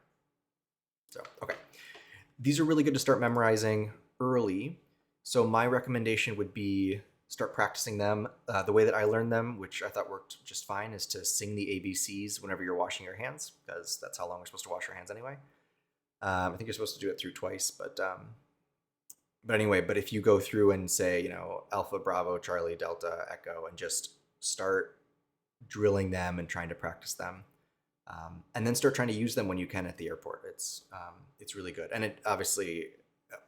So, okay. These are really good to start memorizing early. So my recommendation would be start practicing them. The way that I learned them, which I thought worked just fine, is to sing the ABCs whenever you're washing your hands, because that's how long we're supposed to wash our hands anyway. I think you're supposed to do it through twice, but anyway, but if you go through and say, Alpha, Bravo, Charlie, Delta, Echo, and just start drilling them and trying to practice them, and then start trying to use them when you can at the airport. It's really good. And it obviously,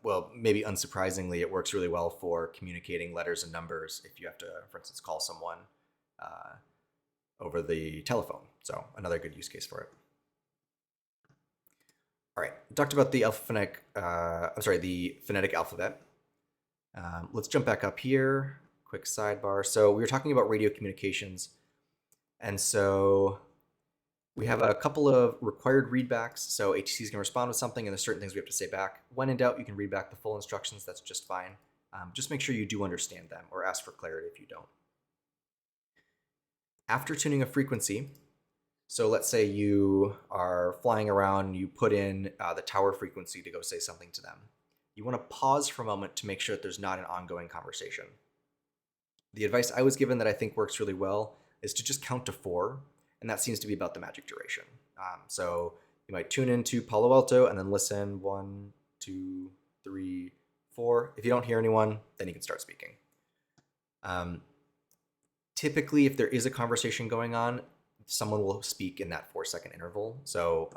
well, maybe unsurprisingly, it works really well for communicating letters and numbers if you have to, for instance, call someone over the telephone. So another good use case for it. All right, talked about the the phonetic alphabet. Let's jump back up here. Quick sidebar. So we were talking about radio communications, and so we have a couple of required readbacks. So ATCs can respond with something, and there's certain things we have to say back. When in doubt, you can read back the full instructions. That's just fine. Just make sure you do understand them, or ask for clarity if you don't. After tuning a frequency, so let's say you are flying around and you put in the tower frequency to go say something to them. You want to pause for a moment to make sure that there's not an ongoing conversation. The advice I was given that I think works really well is to just count to 4, and that seems to be about the magic duration. So you might tune into Palo Alto and then listen 1, 2, 3, 4. If you don't hear anyone, then you can start speaking. Typically, if there is a conversation going on, someone will speak in that 4-second interval. So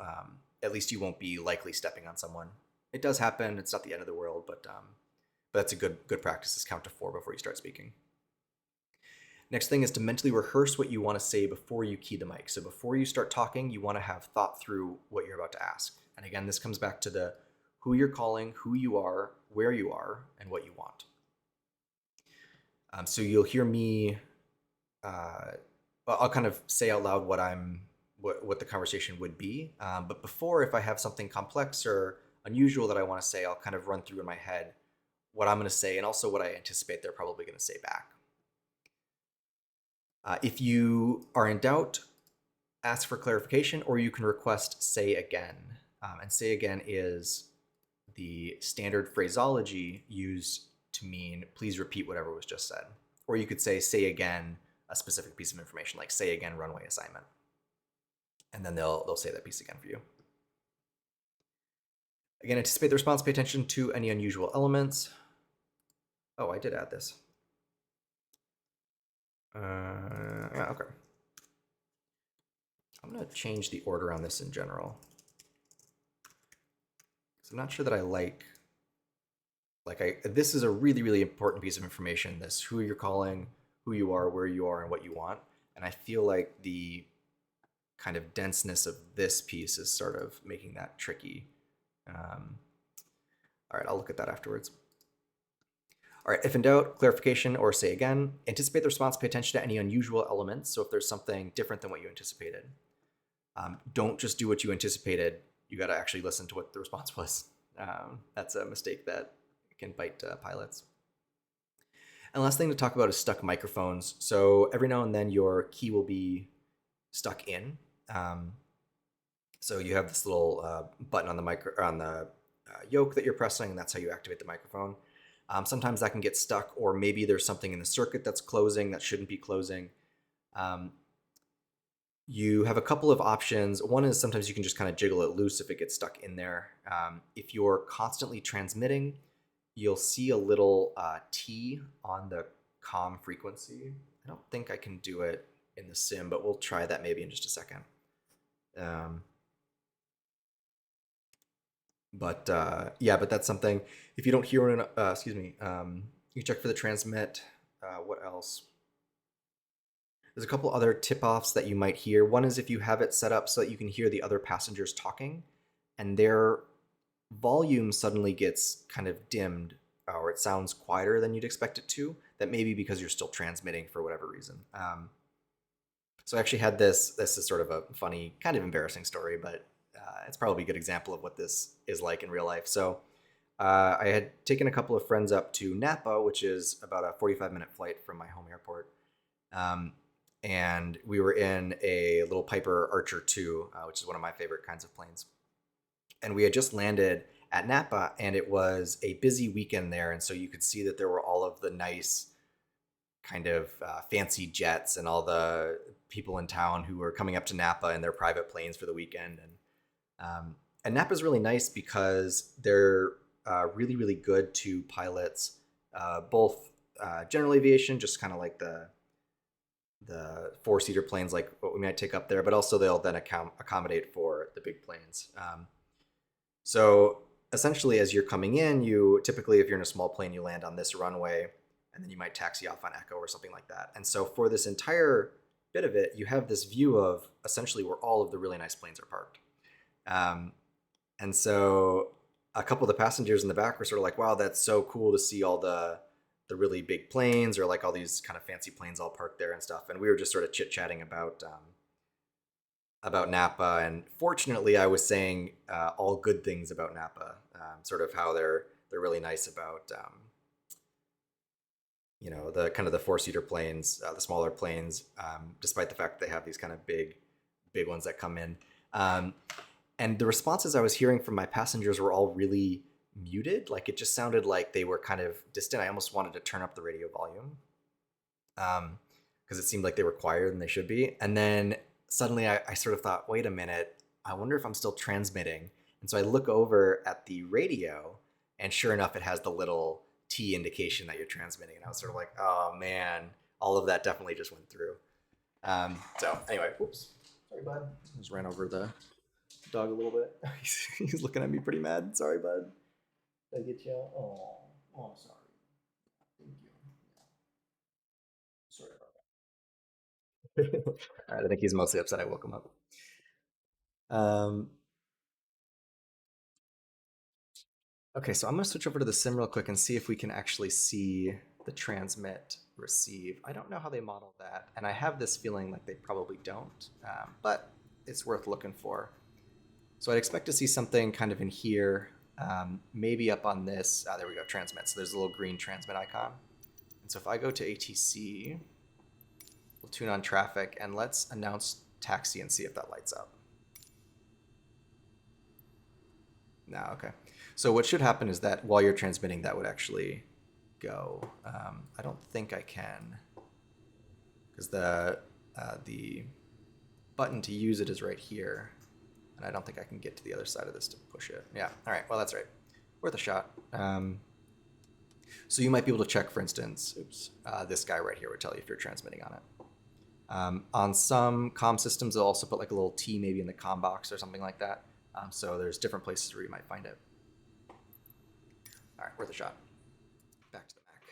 at least you won't be likely stepping on someone. It does happen. It's not the end of the world, but that's a good practice, is count to 4 before you start speaking. Next thing is to mentally rehearse what you want to say before you key the mic. So before you start talking, you want to have thought through what you're about to ask. And again, this comes back to the who you're calling, who you are, where you are, and what you want. So you'll hear me, I'll kind of say out loud what the conversation would be. But before, if I have something complex or unusual that I want to say, I'll kind of run through in my head what I'm going to say and also what I anticipate they're probably going to say back. If you are in doubt, ask for clarification, or you can request say again. And say again is the standard phraseology used to mean please repeat whatever was just said. Or you could say again a specific piece of information, like say again runway assignment. And then they'll say that piece again for you. Again, anticipate the response, pay attention to any unusual elements. Oh, I did add this. Yeah, okay. I'm going to change the order on this in general. I'm not sure that I this is a really, really important piece of information, this who you're calling, who you are, where you are, and what you want. And I feel like the kind of denseness of this piece is sort of making that tricky. All right, I'll look at that afterwards. All right, if in doubt, clarification or say again. Anticipate the response, pay attention to any unusual elements. So if there's something different than what you anticipated, don't just do what you anticipated. You got to actually listen to what the response was. That's a mistake that can bite pilots. And last thing to talk about is stuck microphones. So every now and then your key will be stuck in. So you have this little button on the yoke that you're pressing, and that's how you activate the microphone. Sometimes that can get stuck, or maybe there's something in the circuit that's closing that shouldn't be closing. You have a couple of options. One is sometimes you can just kind of jiggle it loose if it gets stuck in there. If you're constantly transmitting, you'll see a little T on the comm frequency. I don't think I can do it in the sim, but we'll try that maybe in just a second. But that's something. If you don't hear it, you check for the transmit. What else? There's a couple other tip-offs that you might hear. One is if you have it set up so that you can hear the other passengers talking, and their volume suddenly gets kind of dimmed, or it sounds quieter than you'd expect it to. That may be because you're still transmitting for whatever reason. So I actually had this. This is sort of a funny, kind of embarrassing story, but it's probably a good example of what this is like in real life. So I had taken a couple of friends up to Napa, which is about a 45-minute flight from my home airport. And we were in a little Piper Archer 2, which is one of my favorite kinds of planes. And we had just landed at Napa, and it was a busy weekend there. And so you could see that there were all of the nice kind of fancy jets and all the people in town who were coming up to Napa in their private planes for the weekend. And Napa is really nice because they're really, really good to pilots, both general aviation, just kind of like the 4-seater planes like what we might take up there, but also they'll then accommodate for the big planes. So essentially, as you're coming in, you typically, if you're in a small plane, you land on this runway, and then you might taxi off on Echo or something like that. And so for this entire bit of it, you have this view of essentially where all of the really nice planes are parked. Um, and so a couple of the passengers in the back were sort of like, wow, that's so cool to see all the really big planes, or like all these kind of fancy planes all parked there and stuff. And we were just sort of chit chatting about Napa. And fortunately, I was saying all good things about Napa, sort of how they're really nice about the kind of the four-seater planes, the smaller planes, despite the fact that they have these kind of big ones that come in. And the responses I was hearing from my passengers were all really muted. Like it just sounded like they were kind of distant. I almost wanted to turn up the radio volume because it seemed like they were quieter than they should be. And then suddenly I sort of thought, wait a minute, I wonder if I'm still transmitting. And so I look over at the radio, and sure enough, it has the little T indication that you're transmitting. And I was sort of like, oh man, all of that definitely just went through. So anyway, whoops, sorry, bud. I just ran over the dog a little bit. He's looking at me pretty mad. Sorry, bud. Did I get you? Oh, sorry. Thank you. Sorry about that. All right, I think he's mostly upset I woke him up. Okay, so I'm going to switch over to the sim real quick and see if we can actually see the transmit receive. I don't know how they model that, and I have this feeling like they probably don't, but it's worth looking for. So I'd expect to see something kind of in here, maybe up on this. There we go, transmit. So there's a little green transmit icon. And so if I go to ATC, we'll tune on traffic, and let's announce taxi and see if that lights up. No, okay. So what should happen is that while you're transmitting, that would actually go. I don't think I can, because the button to use it is right here, and I don't think I can get to the other side of this to push it. Yeah, all right, well, that's right. Worth a shot. So you might be able to check, for instance, this guy right here would tell you if you're transmitting on it. On some comm systems, they'll also put like a little T maybe in the comm box or something like that. So there's different places where you might find it. All right, worth a shot. Back to the Mac.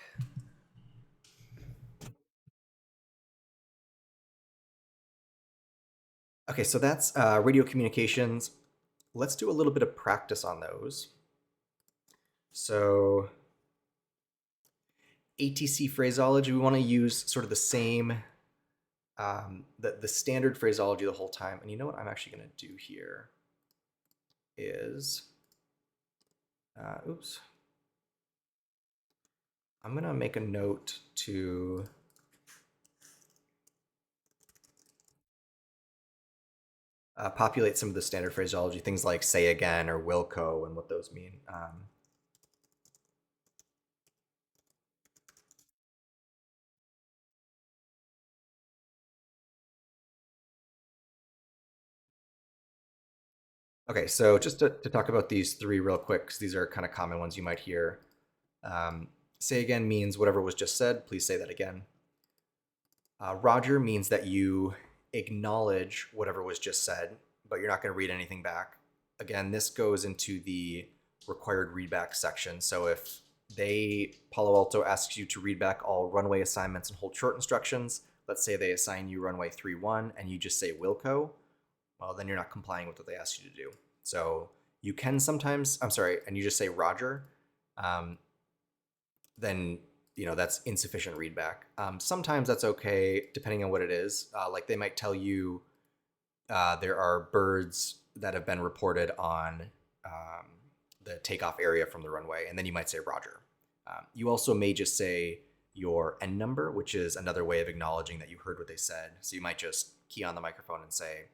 Okay, so that's radio communications. Let's do a little bit of practice on those. So ATC phraseology, we want to use sort of the same, the standard phraseology the whole time. And you know what I'm actually going to do here is, I'm going to make a note to populate some of the standard phraseology, things like say again or Wilco and what those mean. Okay, so just to talk about these three real quick, because these are kind of common ones you might hear. Say again means whatever was just said, please say that again. Roger means that you acknowledge whatever was just said, but you're not going to read anything back. Again, this goes into the required readback section. So if Palo Alto asks you to read back all runway assignments and hold short instructions, let's say they assign you runway 31 and you just say Wilco, well, then you're not complying with what they asked you to do. So you can sometimes, and you just say Roger, then that's insufficient readback. Sometimes that's okay, depending on what it is. Like they might tell you there are birds that have been reported on the takeoff area from the runway, and then you might say Roger. You also may just say your N number, which is another way of acknowledging that you heard what they said. So you might just key on the microphone and say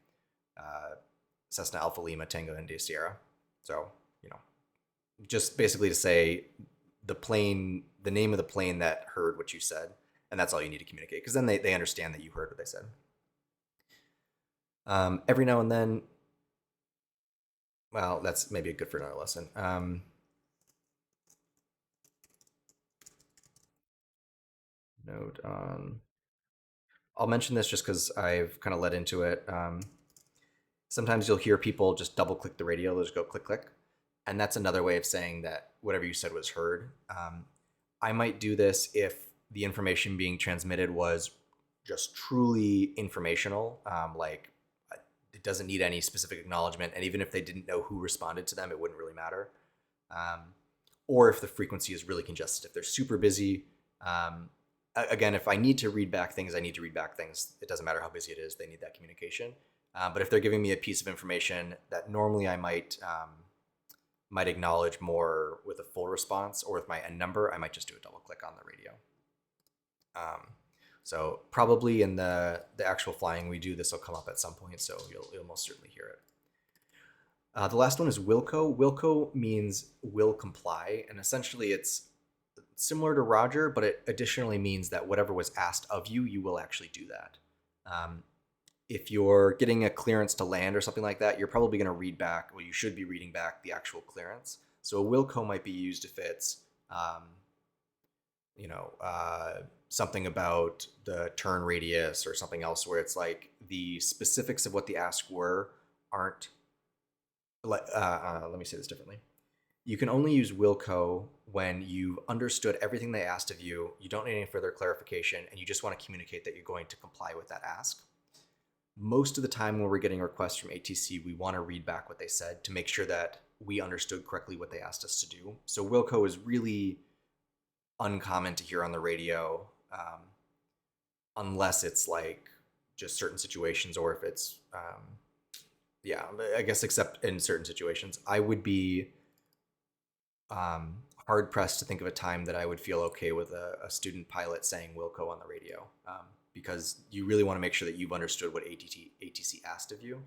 Cessna Alpha Lima Tango India Sierra. So, just basically to say the name of the plane that heard what you said, and that's all you need to communicate, because then they understand that you heard what they said. Every now and then, well, that's maybe good for another lesson. Note on, I'll mention this just because I've kind of led into it. Sometimes you'll hear people just double click the radio, they'll just go click, click. And that's another way of saying that whatever you said was heard. I might do this if the information being transmitted was just truly informational, like it doesn't need any specific acknowledgement, and even if they didn't know who responded to them, it wouldn't really matter. Um, or if the frequency is really congested, if they're super busy. Again, if I need to read back things, I need to read back things. It doesn't matter how busy it is; they need that communication. But if they're giving me a piece of information that normally I might acknowledge more with a full response or with my end number, I might just do a double click on the radio. So probably in the actual flying we do, this will come up at some point, so you'll most certainly hear it. The last one is Wilco. Wilco means will comply, and essentially it's similar to Roger, but it additionally means that whatever was asked of you, you will actually do that. If you're getting a clearance to land or something like that, you're probably going to read back, well, you should be reading back the actual clearance. So a Wilco might be used if it's, something about the turn radius or something else where it's like the specifics of what the ask were aren't. Let me say this differently. You can only use Wilco when you've understood everything they asked of you, you don't need any further clarification, and you just want to communicate that you're going to comply with that ask. Most of the time when we're getting requests from ATC, we want to read back what they said to make sure that we understood correctly what they asked us to do. So Wilco is really uncommon to hear on the radio, unless it's like just certain situations, or if it's, I guess except in certain situations. I would be hard pressed to think of a time that I would feel okay with a student pilot saying Wilco on the radio, because you really want to make sure that you've understood what ATC asked of you.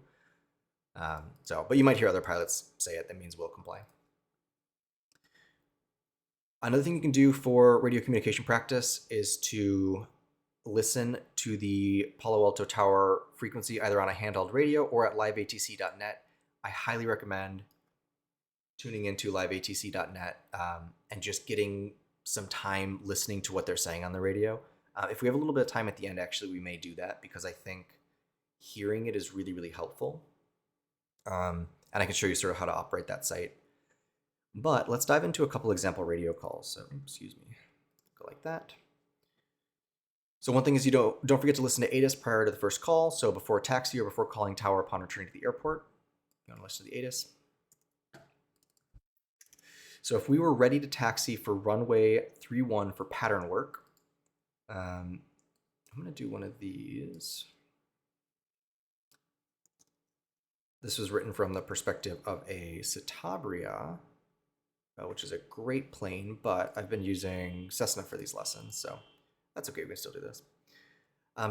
But you might hear other pilots say it. That means will comply. Another thing you can do for radio communication practice is to listen to the Palo Alto Tower frequency either on a handheld radio or at liveatc.net. I highly recommend tuning into liveatc.net and just getting some time listening to what they're saying on the radio. If we have a little bit of time at the end, actually, we may do that because I think hearing it is really, really helpful. And I can show you sort of how to operate that site. But let's dive into a couple example radio calls. So, excuse me, go like that. So one thing is you don't forget to listen to ATIS prior to the first call. So before taxi or before calling tower upon returning to the airport, you want to listen to the ATIS. So if we were ready to taxi for runway 31 for pattern work, I'm going to do one of these. This was written from the perspective of a Citabria, which is a great plane, but I've been using Cessna for these lessons, so that's okay. We can still do this.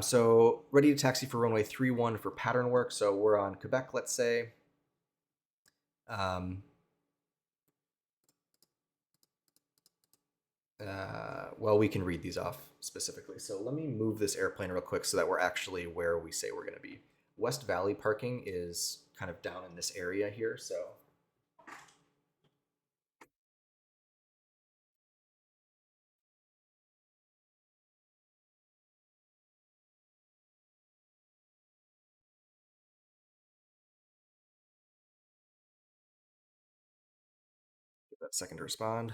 So ready to taxi for runway 31 for pattern work. So we're on Quebec, let's say. Well, we can read these off specifically. So let me move this airplane real quick so that we're actually where we say we're going to be. West Valley parking is kind of down in this area here, so give that a second to respond.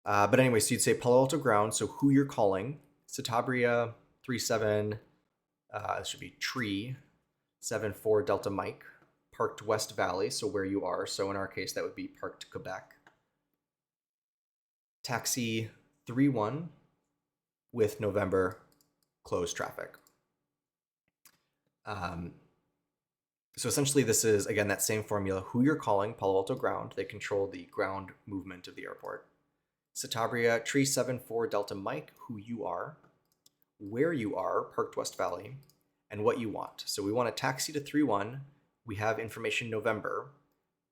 But anyway, so you'd say Palo Alto ground, so who you're calling, Citabria 37, this should be Tree 74 Delta Mike, parked West Valley, so where you are. So in our case, that would be parked Quebec. Taxi 31 with November, closed traffic. So essentially this is, again, that same formula. Who you're calling, Palo Alto ground, they control the ground movement of the airport. Citabria, Tree 74 Delta Mike, who you are, where you are, parked West Valley, and what you want. So we want a taxi to 31, we have information November,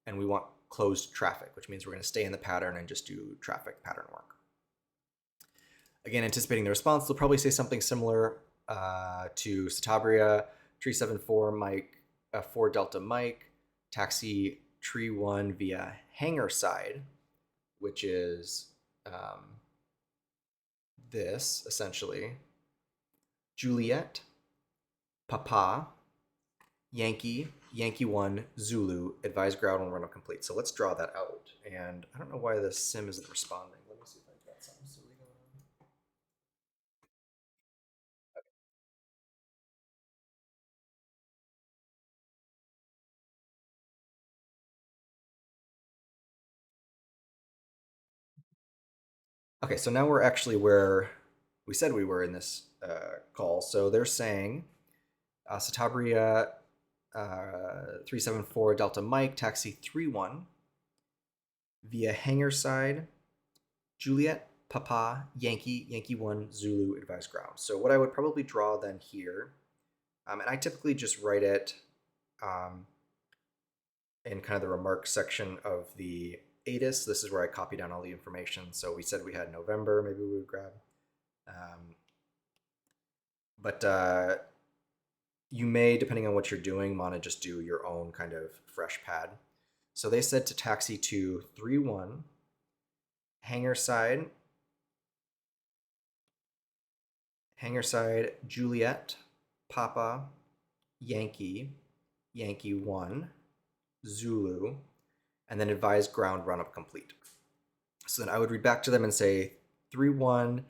and we want closed traffic, which means we're going to stay in the pattern and just do traffic pattern work. Again, anticipating the response, they'll probably say something similar to Citabria, Tree 74 Mike, 4 Delta Mike, taxi Tree 1 via hangar side, which is this, essentially. Juliet, Papa, Yankee, Yankee 1, Zulu, advise ground when rental complete. So let's draw that out. And I don't know why the sim isn't responding. Let me see if I've got something silly going on. Okay, so now we're actually where we said we were in this call. So they're saying Satabria 374 Delta Mike, taxi 31 via hangar side, Juliet, Papa, Yankee, Yankee 1, Zulu, advised ground. So what I would probably draw then here, and I typically just write it um, in kind of the remarks section of the ATIS. This is where I copy down all the information. So we said we had November, maybe we would grab. But you may, depending on what you're doing, want to just do your own kind of fresh pad. So they said to taxi to 31, hangar side, Juliet, Papa, Yankee, Yankee 1, Zulu, and then advise ground run up complete. So then I would read back to them and say 3-1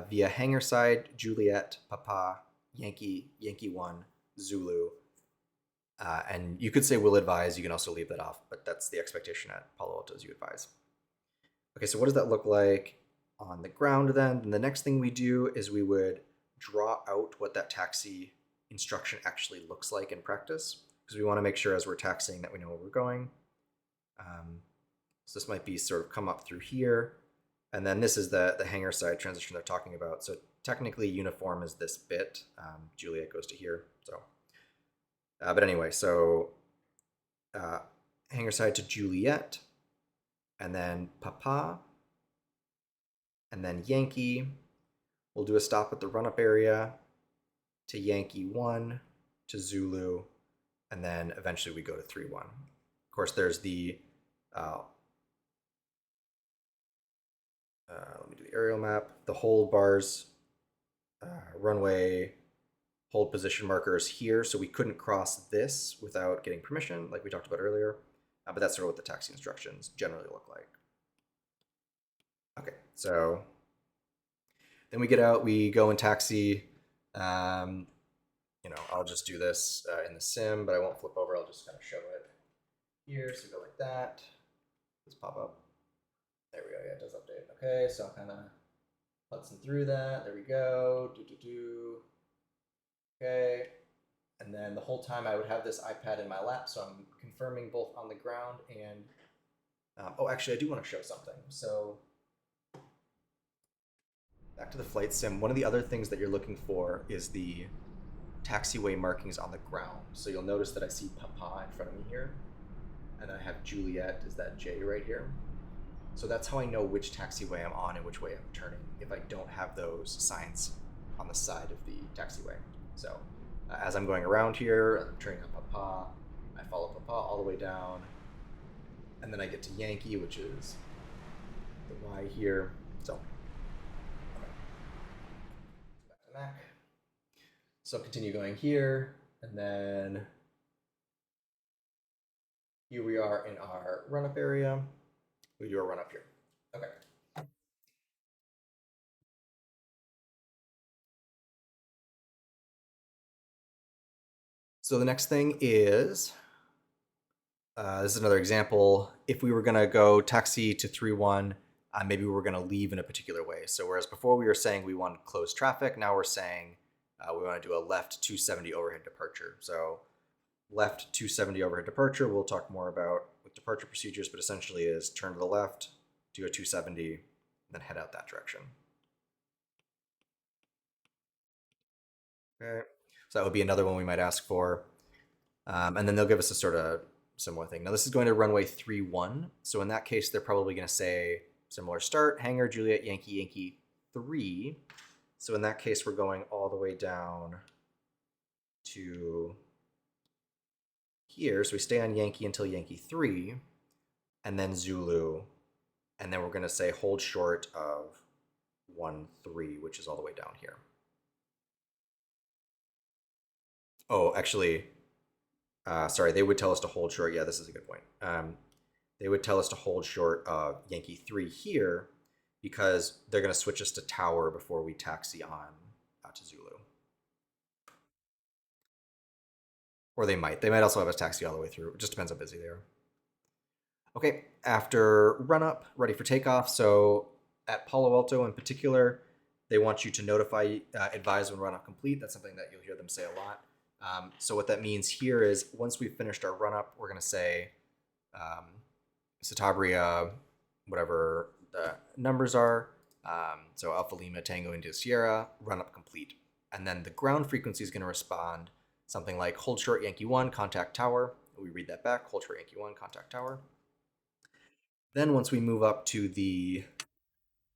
via hangar side, Juliet, Papa, Yankee, Yankee 1, Zulu. And you could say will advise, you can also leave that off, but that's the expectation at Palo Alto as you advise. Okay, so what does that look like on the ground then? And the next thing we do is we would draw out what that taxi instruction actually looks like in practice, because we want to make sure as we're taxiing that we know where we're going. So this might be sort of come up through here. And then this is the hangar side transition they're talking about. So technically uniform is this bit. Juliet goes to here. So, but anyway, so hangar side to Juliet, and then Papa, and then Yankee. We'll do a stop at the run-up area to Yankee 1, to Zulu, and then eventually we go to 3-1. Of course, there's the let me do the aerial map. The hold bars, runway, hold position markers here, so we couldn't cross this without getting permission, like we talked about earlier. But that's sort of what the taxi instructions generally look like. Okay, so then we get out, we go and taxi. I'll just do this in the sim, but I won't flip over. I'll just kind of show it here. So go like that. Let's pop up. There we go. Yeah, it does update. Okay, so I'm kind of putzing through that. There we go. Okay. And then the whole time I would have this iPad in my lap, so I'm confirming both on the ground and... actually, I do want to show something. So back to the flight sim. One of the other things that you're looking for is the taxiway markings on the ground. So you'll notice that I see Papa in front of me here, and I have Juliet, is that J right here. So that's how I know which taxiway I'm on and which way I'm turning, if I don't have those signs on the side of the taxiway. So as I'm going around here, I'm turning on Papa, I follow Papa all the way down, and then I get to Yankee, which is the Y here. So back to Mac. So I'll continue going here, and then here we are in our run-up area. We do a run-up here. Okay. So the next thing is, this is another example. If we were going to go taxi to 3-1, maybe we were going to leave in a particular way. So whereas before we were saying we want closed traffic, now we're saying we want to do a left 270 overhead departure. So left 270 overhead departure, we'll talk more about with departure procedures, but essentially is turn to the left, do a 270, and then head out that direction. Okay, so that would be another one we might ask for. And then they'll give us a sort of similar thing. Now this is going to runway 3-1. So in that case, they're probably going to say similar start, hangar, Juliet, Yankee, Yankee 3. So in that case, we're going all the way down to here. So we stay on Yankee until Yankee 3, and then Zulu. And then we're going to say hold short of 1-3, which is all the way down here. Oh, actually, sorry, they would tell us to hold short. Yeah, this is a good point. They would tell us to hold short of Yankee 3 here because they're going to switch us to tower before we taxi on to Zulu. Or they might. They might also have us taxi all the way through. It just depends how busy they are. Okay, after run up, ready for takeoff. So At Palo Alto in particular, they want you to notify, advise when run up complete. That's something that you'll hear them say a lot. So what that means here is once we've finished our run up, we're going to say Citabria, whatever the numbers are. So Alpha Lima Tango India Sierra, run up complete. And then the ground frequency is going to respond something like hold short Yankee 1, contact tower. We read that back, hold short Yankee 1, contact tower. Then once we move up to the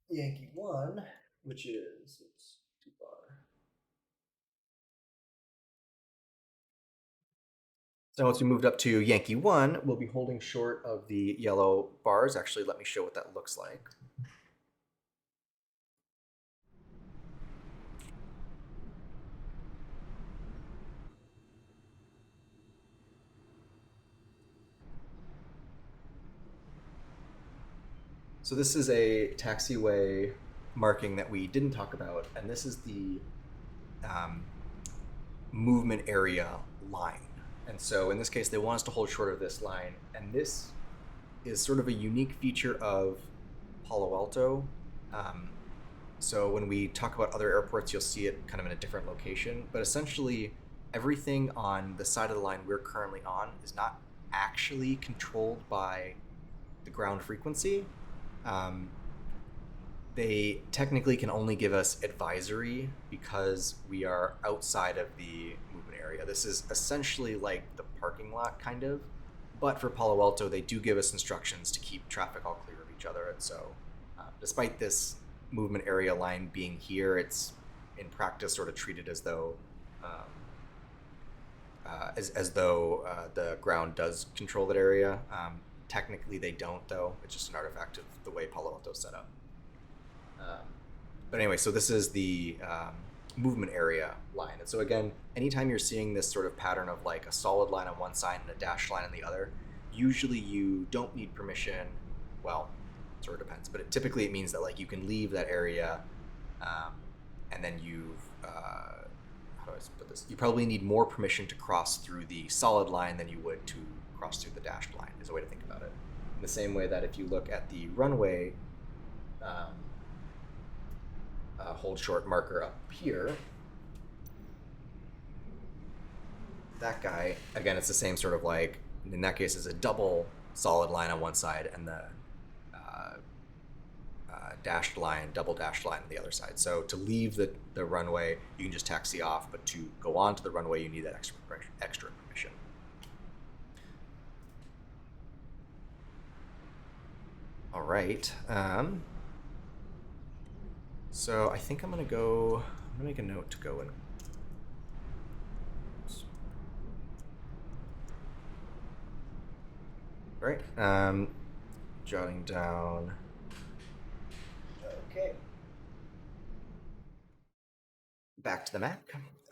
Yankee 1, which is, it's too far. So once we moved up to Yankee 1, we'll be holding short of the yellow bars. Actually, let me show what that looks like. So this is a taxiway marking that we didn't talk about, and this is the movement area line. And so in this case, they want us to hold short of this line, and this is sort of a unique feature of Palo Alto. So when we talk about other airports, you'll see it kind of in a different location, but essentially everything on the side of the line we're currently on is not actually controlled by the ground frequency. They technically can only give us advisory because we are outside of the movement area. This is essentially like the parking lot, kind of. But for Palo Alto, they do give us instructions to keep traffic all clear of each other. And so, despite this movement area line being here, it's in practice sort of treated as though the ground does control that area. Technically, they don't, though. It's just an artifact of the way Palo Alto is set up. But anyway, so this is the movement area line. And so again, anytime you're seeing this sort of pattern of like a solid line on one side and a dashed line on the other, usually you don't need permission. Well, it sort of depends, but typically it means that like you can leave that area, and then you've how do I put this? You probably need more permission to cross through the solid line than you would to cross through the dashed line, is a way to think about it. In the same way that if you look at the runway hold short marker up here, that guy, again, it's the same sort of like, in that case, is a double solid line on one side and the dashed line, double dashed line on the other side. So to leave the runway, you can just taxi off, but to go onto the runway, you need that extra permission. All right. So I think I'm gonna make a note to go and. All right. Jotting down. Okay. Back to the Mac.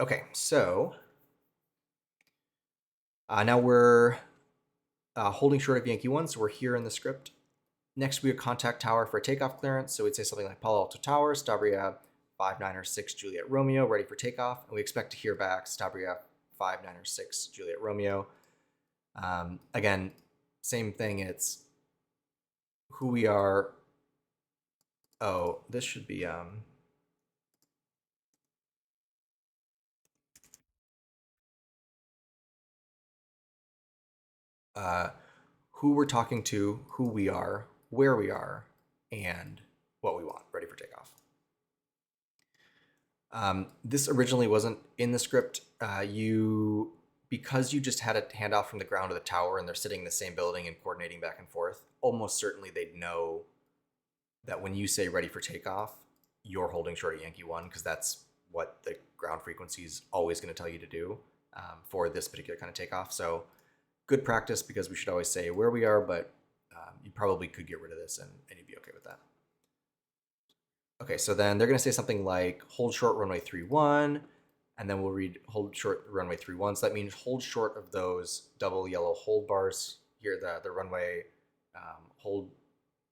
Okay, so now we're holding short of Yankee 1, so we're here in the script. Next, we would contact tower for a takeoff clearance. So we'd say something like Palo Alto Tower, Citabria 596 Juliet Romeo, ready for takeoff. And we expect to hear back Citabria 596 Juliet Romeo. Again, same thing. It's who we are. Oh, this should be who we're talking to, who we are, where we are, and what we want, ready for takeoff. This originally wasn't in the script. Because you just had a handoff from the ground to the tower and they're sitting in the same building and coordinating back and forth, almost certainly they'd know that when you say ready for takeoff, you're holding short at Yankee 1, because that's what the ground frequency is always going to tell you to do for this particular kind of takeoff. So good practice, because we should always say where we are, but you probably could get rid of this and you'd be okay with that. Okay, so then they're going to say something like hold short runway 31, and then we'll read hold short runway 31. So that means hold short of those double yellow hold bars here, the runway hold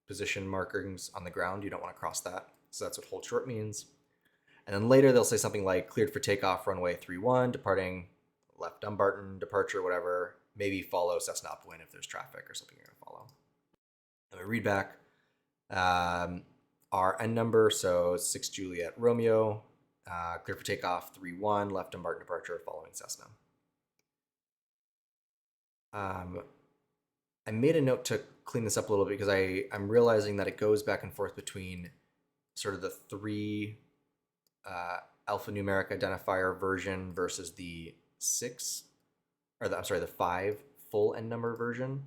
position markings on the ground. You don't want to cross that. So that's what hold short means. And then later they'll say something like cleared for takeoff runway 31, departing left Dumbarton, departure, whatever. Maybe follow Cessna upwind if there's traffic or something you're going to follow. And we read back. our N number, so 6 Juliet Romeo, clear for takeoff 3-1, left and Martin departure following Cessna. I made a note to clean this up a little bit because I'm realizing that it goes back and forth between sort of the 3 alphanumeric identifier version versus the 6, or the 5 full N number version.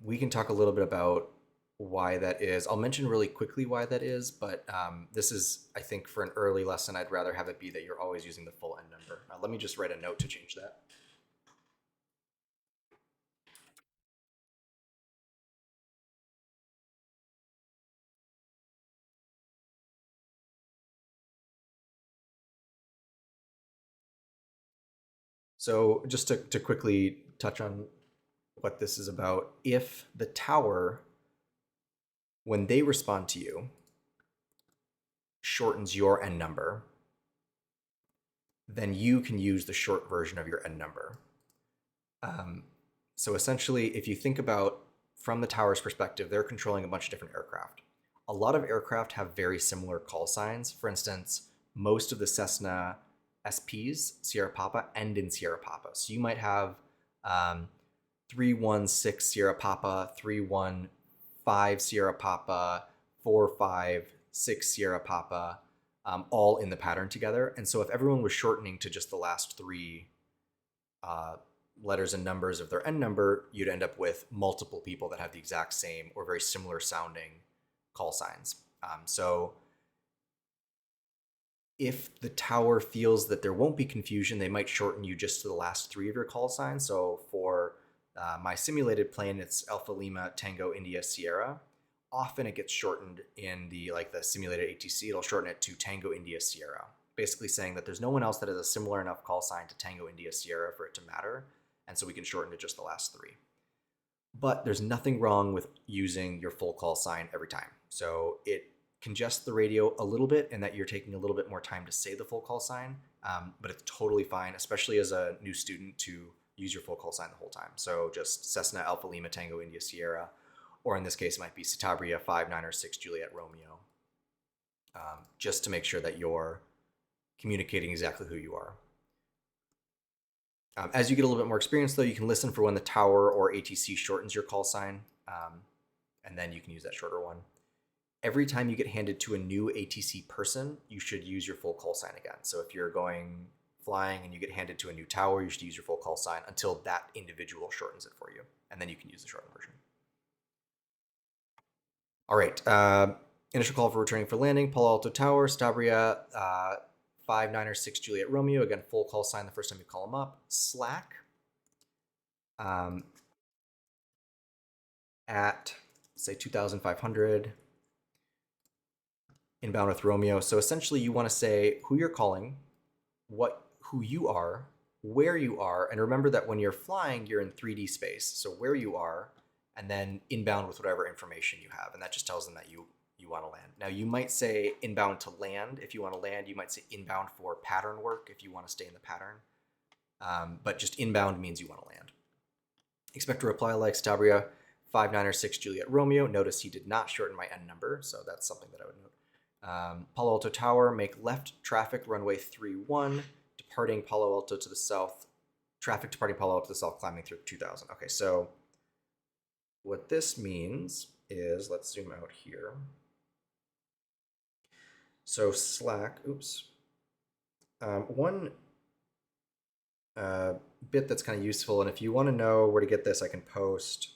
We can talk a little bit about why that is. I'll mention really quickly why that is, but this is, I think, for an early lesson, I'd rather have it be that you're always using the full N number. Let me just write a note to change that. So just to quickly touch on what this is about, if the tower, when they respond to you, shortens your N number, then you can use the short version of your N number. So essentially, if you think about from the tower's perspective, they're controlling a bunch of different aircraft. A lot of aircraft have very similar call signs. For instance, most of the Cessna SPs, Sierra Papa, end in Sierra Papa. So you might have 316 Sierra Papa, 315 Sierra Papa, 456 Sierra Papa, all in the pattern together. And so if everyone was shortening to just the last 3 letters and numbers of their N number, you'd end up with multiple people that have the exact same or very similar sounding call signs. So if the tower feels that there won't be confusion, they might shorten you just to the last 3 of your call signs. So for my simulated plane, it's Alpha Lima Tango India Sierra. Often it gets shortened in the simulated ATC. It'll shorten it to Tango India Sierra, basically saying that there's no one else that has a similar enough call sign to Tango India Sierra for it to matter. And so we can shorten to just the last 3. But there's nothing wrong with using your full call sign every time. So it congests the radio a little bit in that you're taking a little bit more time to say the full call sign, but it's totally fine, especially as a new student, to use your full call sign the whole time. So just Cessna Alpha Lima Tango India Sierra, or in this case it might be Citabria 596 Juliet Romeo, just to make sure that you're communicating exactly who you are. As you get a little bit more experience, though, you can listen for when the tower or ATC shortens your call sign, and then you can use that shorter one. Every time you get handed to a new ATC person, you should use your full call sign again. So if you're going flying and you get handed to a new tower, you should use your full call sign until that individual shortens it for you, and then you can use the shortened version. All right, initial call for returning for landing, Palo Alto Tower, Citabria, 596 Juliet Romeo. Again, full call sign the first time you call them up. Slack at, say, 2,500. Inbound with Romeo. So essentially you want to say who you're calling, who you are, where you are, and remember that when you're flying, you're in 3D space. So where you are, and then inbound with whatever information you have. And that just tells them that you want to land. Now you might say inbound to land. If you want to land, you might say inbound for pattern work if you want to stay in the pattern. But just inbound means you want to land. Expect a reply like Citabria 596 Juliet Romeo. Notice he did not shorten my N number, so that's something that I would note. Palo Alto Tower, make left traffic runway 31, departing Palo Alto to the south, traffic departing Palo Alto to the south, climbing through 2000. Okay, so what this means is, let's zoom out here. So Slack, one bit that's kind of useful, and if you want to know where to get this, I can post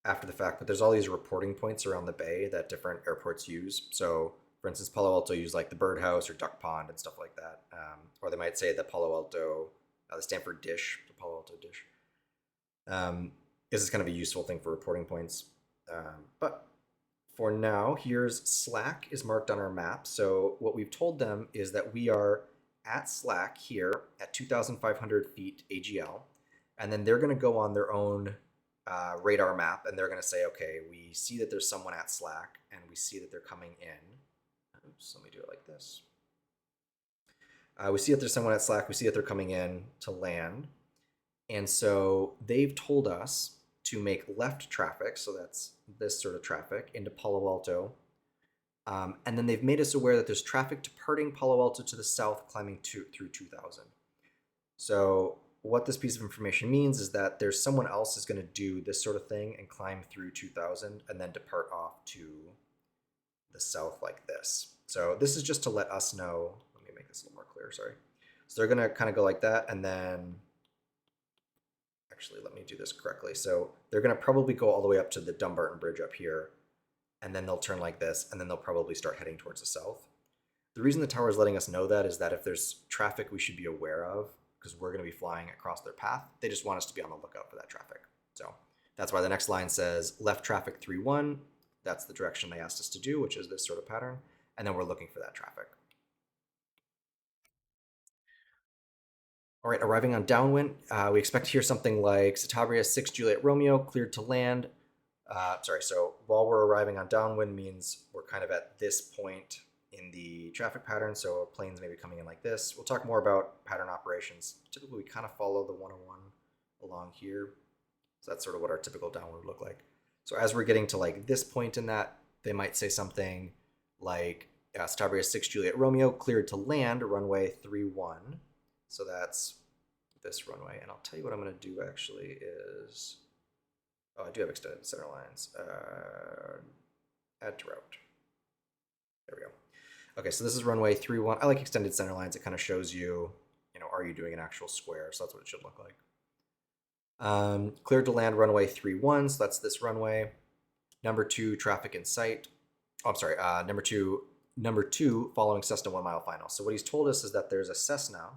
after the fact, but there's all these reporting points around the bay that different airports use. So for instance, Palo Alto use like the birdhouse or duck pond and stuff like that. Or they might say that Palo Alto, the Stanford dish, the Palo Alto dish, is kind of a useful thing for reporting points. But for now, here's Slack is marked on our map. So what we've told them is that we are at Slack here at 2,500 feet AGL. And then they're going to go on their own radar map, and they're going to say, okay, we see that there's someone at Slack, and we see that they're coming in. Oops, let me do it like this. We see that there's someone at Slack. We see that they're coming in to land. And so they've told us to make left traffic, so that's this sort of traffic, into Palo Alto. And then they've made us aware that there's traffic departing Palo Alto to the south, climbing through 2000. So what this piece of information means is that there's someone else is going to do this sort of thing and climb through 2000 and then depart off to the south like this. So this is just to let us know. Let me make this a little more clear, sorry. So they're going to kind of go like that, and then actually let me do this correctly. So they're going to probably go all the way up to the Dumbarton Bridge up here, and then they'll turn like this, and then they'll probably start heading towards the south. The reason the tower is letting us know that is that if there's traffic we should be aware of, because we're going to be flying across their path, they just want us to be on the lookout for that traffic. So that's why the next line says left traffic 31. That's the direction they asked us to do, which is this sort of pattern. And then we're looking for that traffic. All right, arriving on downwind, we expect to hear something like Citabria 6 Juliet Romeo cleared to land. So while we're arriving on downwind means we're kind of at this point in the traffic pattern, so planes may be coming in like this. We'll talk more about pattern operations. Typically, we kind of follow the 101 along here. So that's sort of what our typical downwind would look like. So as we're getting to like this point in that, they might say something like Citabria 6 Juliet Romeo cleared to land, runway 31. So that's this runway. And I'll tell you what I'm going to do actually is, I do have extended center lines. Add to route. There we go. Okay, so this is runway 31. I like extended center lines. It kind of shows you, are you doing an actual square? So that's what it should look like. Cleared to land runway 31. So that's this runway. Number 2, traffic in sight. Oh, I'm sorry. Number two, following Cessna 1 mile final. So what he's told us is that there's a Cessna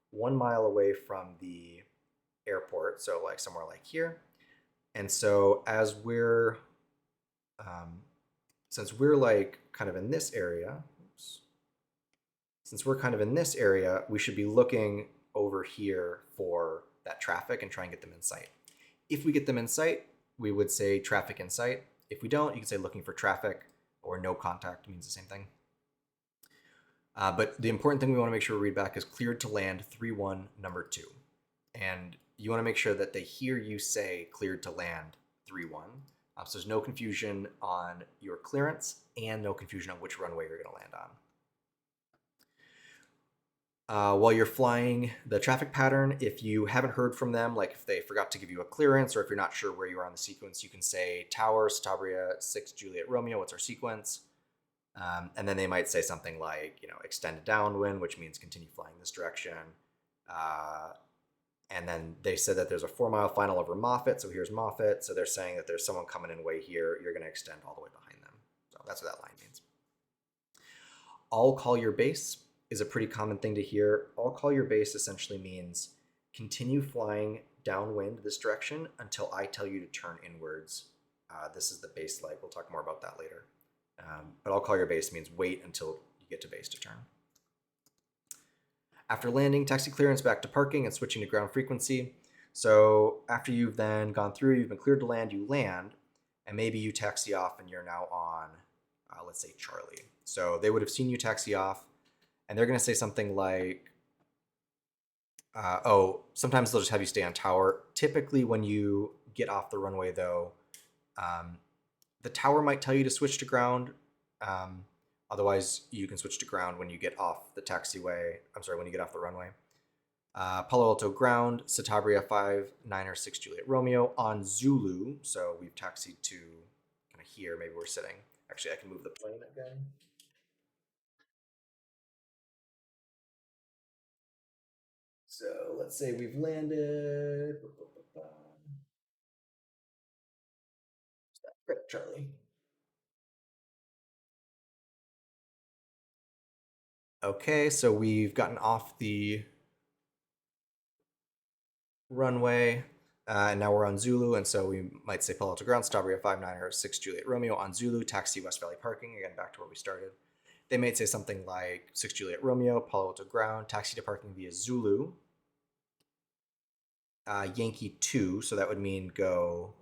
1 mile away from the airport. So like somewhere like here. And so as we're, since we're like kind of in this area, we should be looking over here for that traffic and try and get them in sight. If we get them in sight, we would say traffic in sight. If we don't, you can say looking for traffic, or no contact means the same thing. But the important thing we want to make sure we read back is cleared to land 31, number 2. And you want to make sure that they hear you say cleared to land 31. So there's no confusion on your clearance and no confusion on which runway you're going to land on. While you're flying the traffic pattern, if you haven't heard from them, like if they forgot to give you a clearance, or if you're not sure where you are on the sequence, you can say Tower, Citabria 6 Juliet Romeo, what's our sequence? And then they might say something like, extended downwind, which means continue flying this direction. And then they said that there's a 4 mile final over Moffett. So here's Moffett. So they're saying that there's someone coming in way here. You're going to extend all the way behind them. So that's what that line means. I'll call your base is a pretty common thing to hear. I'll call your base essentially means continue flying downwind this direction until I tell you to turn inwards. This is the base leg. We'll talk more about that later. But I'll call your base means wait until you get to base to turn. After landing, taxi clearance back to parking and switching to ground frequency. So after you've then gone through, you've been cleared to land, you land, and maybe you taxi off and you're now on, let's say Charlie. So they would have seen you taxi off, and they're going to say something like, sometimes they'll just have you stay on tower. Typically when you get off the runway though, the tower might tell you to switch to ground. Otherwise, you can switch to ground when you get off the taxiway. When you get off the runway. Palo Alto ground, Citabria 5 9 6 Juliet Romeo on Zulu. So we've taxied to kind of here. Maybe we're sitting. Actually, I can move the plane again. So let's say we've landed. Great, Charlie. Okay, so we've gotten off the runway, and now we're on Zulu, and so we might say Palo Alto ground, Citabria 5 9 6 Juliet Romeo on Zulu, taxi West Valley parking, again back to where we started. They might say something like 6 Juliet Romeo, Palo Alto ground, taxi to parking via Zulu, Yankee 2, so that would mean go,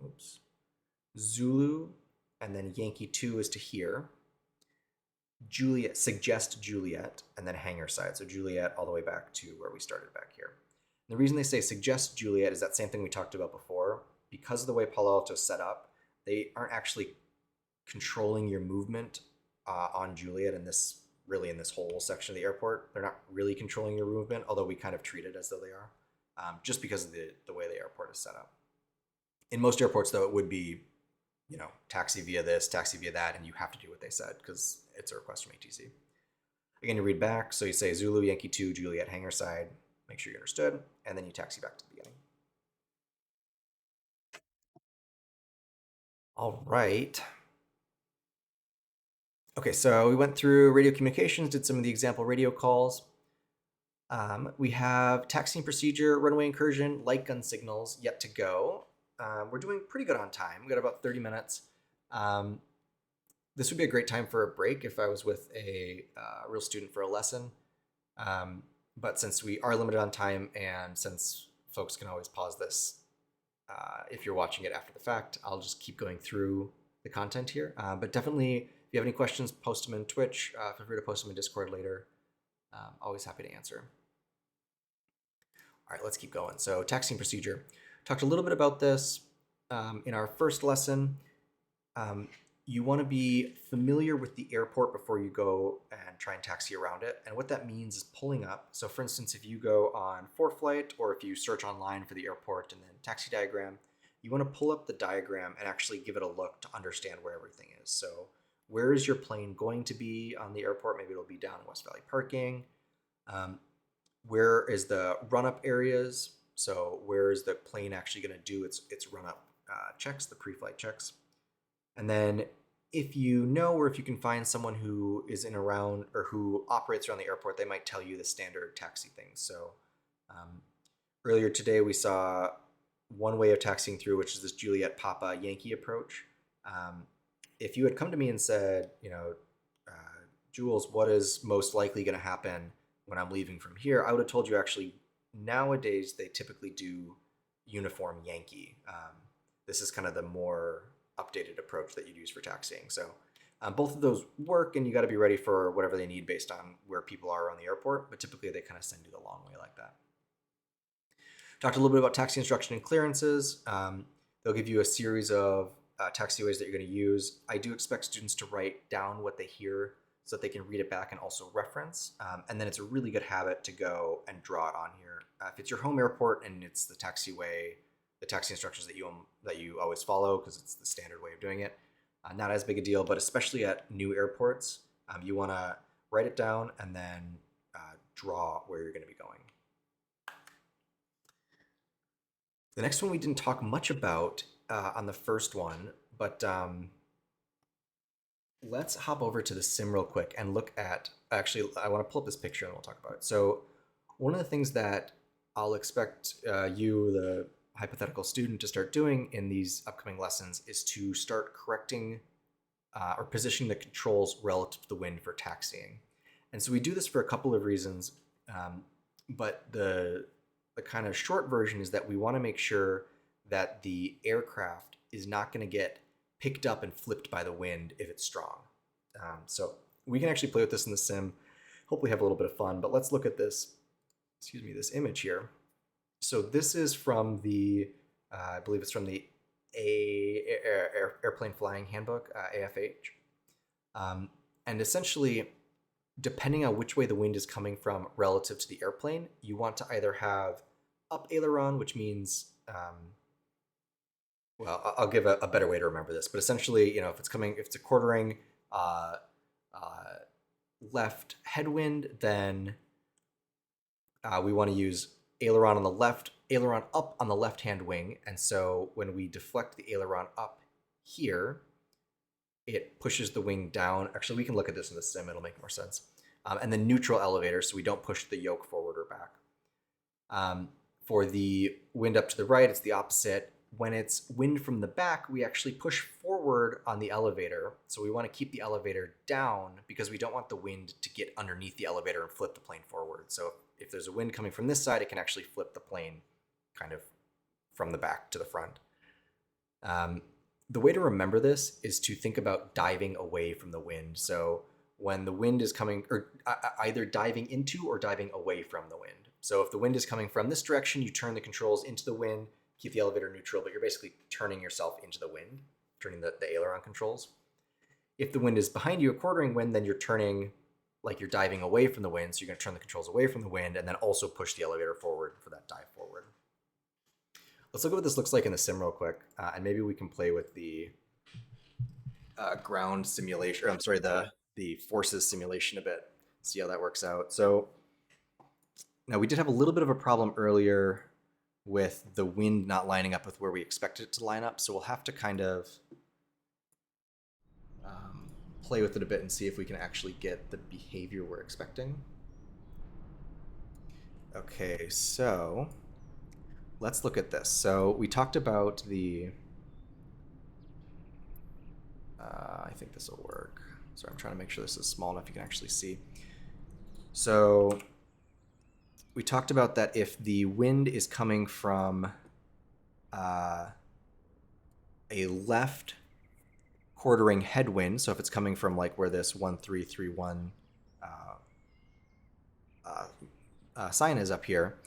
Zulu, and then Yankee 2 is to here. Juliet, suggest Juliet, and then hangar side. So Juliet all the way back to where we started back here. And the reason they say suggest Juliet is that same thing we talked about before. because of the way Palo Alto is set up, they aren't actually controlling your movement on Juliet in this whole section of the airport. They're not really controlling your movement, although we kind of treat it as though they are, just because of the way the airport is set up. In most airports, though, it would be, taxi via this, taxi via that, and you have to do what they said because it's a request from ATC. Again, you read back, so you say Zulu, Yankee 2, Juliet, hangar side, make sure you understood, and then you taxi back to the beginning. All right. Okay, so we went through radio communications, did some of the example radio calls. We have taxiing procedure, runway incursion, light gun signals yet to go. We're doing pretty good on time. We got about 30 minutes. This would be a great time for a break if I was with a real student for a lesson. But since we are limited on time and since folks can always pause this if you're watching it after the fact, I'll just keep going through the content here. But definitely, if you have any questions, post them in Twitch. Feel free to post them in Discord later. Always happy to answer. All right, let's keep going. So taxiing procedure. Talked a little bit about this in our first lesson. You want to be familiar with the airport before you go and try and taxi around it. And what that means is pulling up. So for instance, if you go on ForeFlight or if you search online for the airport and then taxi diagram, you want to pull up the diagram and actually give it a look to understand where everything is. So where is your plane going to be on the airport? Maybe it'll be down in West Valley parking. Where is the run-up areas? So where is the plane actually going to do its run-up checks, the pre-flight checks? And then if you know or if you can find someone who is in around or who operates around the airport, they might tell you the standard taxi things. So earlier today we saw one way of taxiing through, which is this Juliet Papa Yankee approach. If you had come to me and said, Jules, what is most likely going to happen when I'm leaving from here? I would have told you actually nowadays they typically do uniform Yankee. This is kind of the more updated approach that you'd use for taxiing. So both of those work, and you got to be ready for whatever they need based on where people are around the airport, but typically they kind of send you the long way like that. Talked a little bit about taxi instruction and clearances. They'll give you a series of taxiways that you're going to use. I do expect students to write down what they hear so that they can read it back and also reference. And then it's a really good habit to go and draw it on here. If it's your home airport and it's the taxiway, the taxi instructions that you always follow because it's the standard way of doing it, not as big a deal, but especially at new airports, you want to write it down and then draw where you're going to be going. The next one we didn't talk much about on the first one, but let's hop over to the sim real quick and look at, actually, I want to pull up this picture and we'll talk about it. So one of the things that I'll expect you, the hypothetical student, to start doing in these upcoming lessons is to start correcting or positioning the controls relative to the wind for taxiing. And so we do this for a couple of reasons, but the kind of short version is that we want to make sure that the aircraft is not going to get picked up and flipped by the wind if it's strong. So we can actually play with this in the sim, hopefully have a little bit of fun, but let's look at this, this image here. So this is from the, I believe it's from the Airplane Flying Handbook, AFH. And essentially, depending on which way the wind is coming from relative to the airplane, you want to either have up aileron, which means, well, I'll give a better way to remember this, but essentially, if it's a quartering left headwind, then we want to use aileron on the left, aileron up on the left-hand wing. And so when we deflect the aileron up here, it pushes the wing down. Actually, we can look at this in the sim, it'll make more sense. And then neutral elevator, so we don't push the yoke forward or back. For the wind up to the right, it's the opposite. When it's wind from the back, we actually push forward on the elevator. So we want to keep the elevator down because we don't want the wind to get underneath the elevator and flip the plane forward. So if there's a wind coming from this side, it can actually flip the plane kind of from the back to the front. The way to remember this is to think about diving away from the wind. So when the wind is coming, or either diving into or diving away from the wind. So if the wind is coming from this direction, you turn the controls into the wind. keep the elevator neutral, but you're basically turning yourself into the wind, turning the aileron controls. If the wind is behind you, a quartering wind, then you're turning like you're diving away from the wind. So you're going to turn the controls away from the wind and then also push the elevator forward for that dive forward. Let's look at what this looks like in the sim real quick. And maybe we can play with the ground simulation, or I'm sorry, the forces simulation a bit, see how that works out. So now we did have a little bit of a problem earlier with the wind not lining up with where we expected it to line up. So we'll have to kind of play with it a bit and see if we can actually get the behavior we're expecting. Okay, so let's look at this. So we talked about the, I think this will work. Sorry, I'm trying to make sure this is small enough you can actually see. So we talked about that if the wind is coming from a left quartering headwind, so if it's coming from like where this 1331 sign is up here,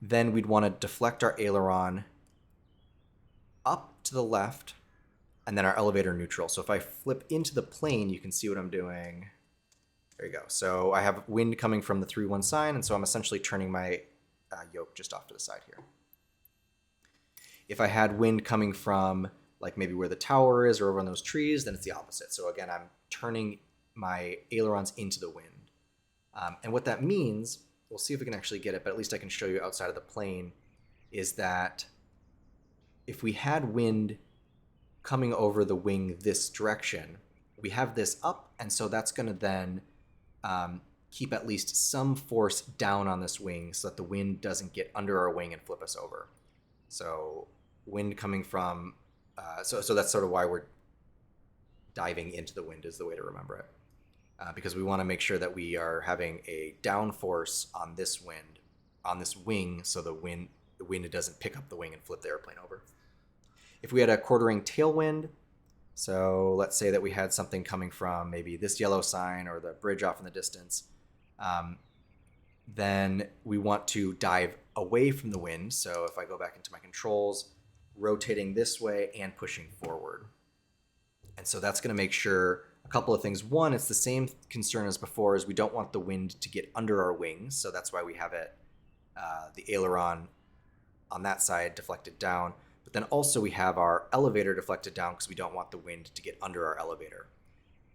then we'd want to deflect our aileron up to the left and then our elevator neutral. So if I flip into the plane, you can see what I'm doing. There you go. So I have wind coming from the 3-1 sign, and so I'm essentially turning my yoke just off to the side here. If I had wind coming from like maybe where the tower is or over on those trees, then it's the opposite. So again, I'm turning my ailerons into the wind. And what that means, we'll see if we can actually get it, but at least I can show you outside of the plane, is that if we had wind coming over the wing this direction, we have this up, and so that's going to then keep at least some force down on this wing so that the wind doesn't get under our wing and flip us over. So wind coming from, so that's sort of why we're diving into the wind is the way to remember it. Because we want to make sure that we are having a down force on this wind, on this wing, so the wind doesn't pick up the wing and flip the airplane over. If we had a quartering tailwind, so let's say that we had something coming from maybe this yellow sign or the bridge off in the distance, then we want to dive away from the wind. So if I go back into my controls, rotating this way and pushing forward. And so that's going to make sure a couple of things. One, it's the same concern as before, is we don't want the wind to get under our wings. So that's why we have it, the aileron on that side deflected down. But then also we have our elevator deflected down because we don't want the wind to get under our elevator.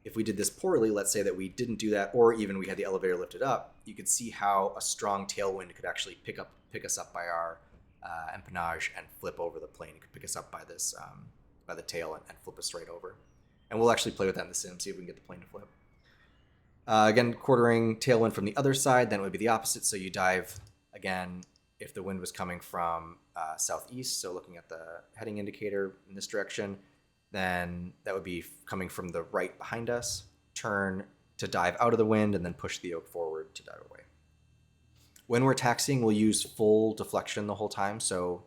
If we did this poorly, let's say that we didn't do that, or even we had the elevator lifted up, you could see how a strong tailwind could actually pick us up by our empennage and flip over the plane. It could pick us up by this, by the tail and flip us right over. And we'll actually play with that in the sim, see if we can get the plane to flip. Again, quartering tailwind from the other side, then it would be the opposite. So you dive, again, if the wind was coming from southeast, so looking at the heading indicator in this direction, then that would be coming from the right behind us, turn to dive out of the wind, and then push the yoke forward to dive away. When we're taxiing, we'll use full deflection the whole time. So,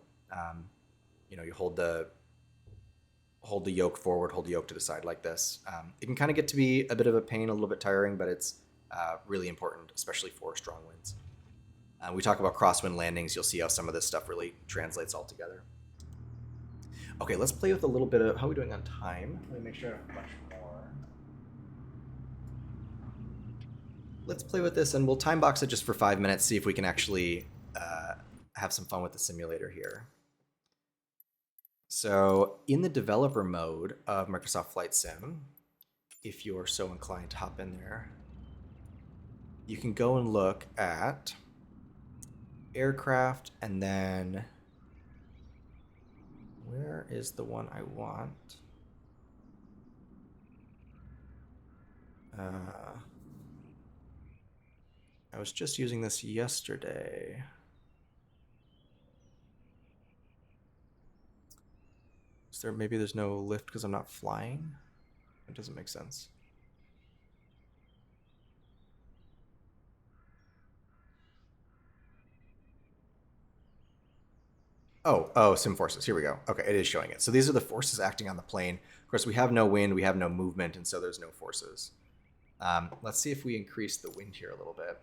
you hold the yoke forward, hold the yoke to the side like this. It can kind of get to be a bit of a pain, a little bit tiring, but it's really important, especially for strong winds. We talk about crosswind landings. You'll see how some of this stuff really translates all together. Okay, let's play with a little bit of, how are we doing on time? Let me make sure I don't have much more. Let's play with this, and we'll time box it just for 5 minutes, see if we can actually have some fun with the simulator here. So in the developer mode of Microsoft Flight Sim, if you're so inclined to hop in there, you can go and look at aircraft, and then where is the one I want? I was just using this yesterday. Is there, maybe there's no lift because I'm not flying? It doesn't make sense. Oh, sim forces. Here we go. Okay, it is showing it. So these are the forces acting on the plane. Of course, we have no wind, we have no movement, and so there's no forces. Let's see if we increase the wind here a little bit.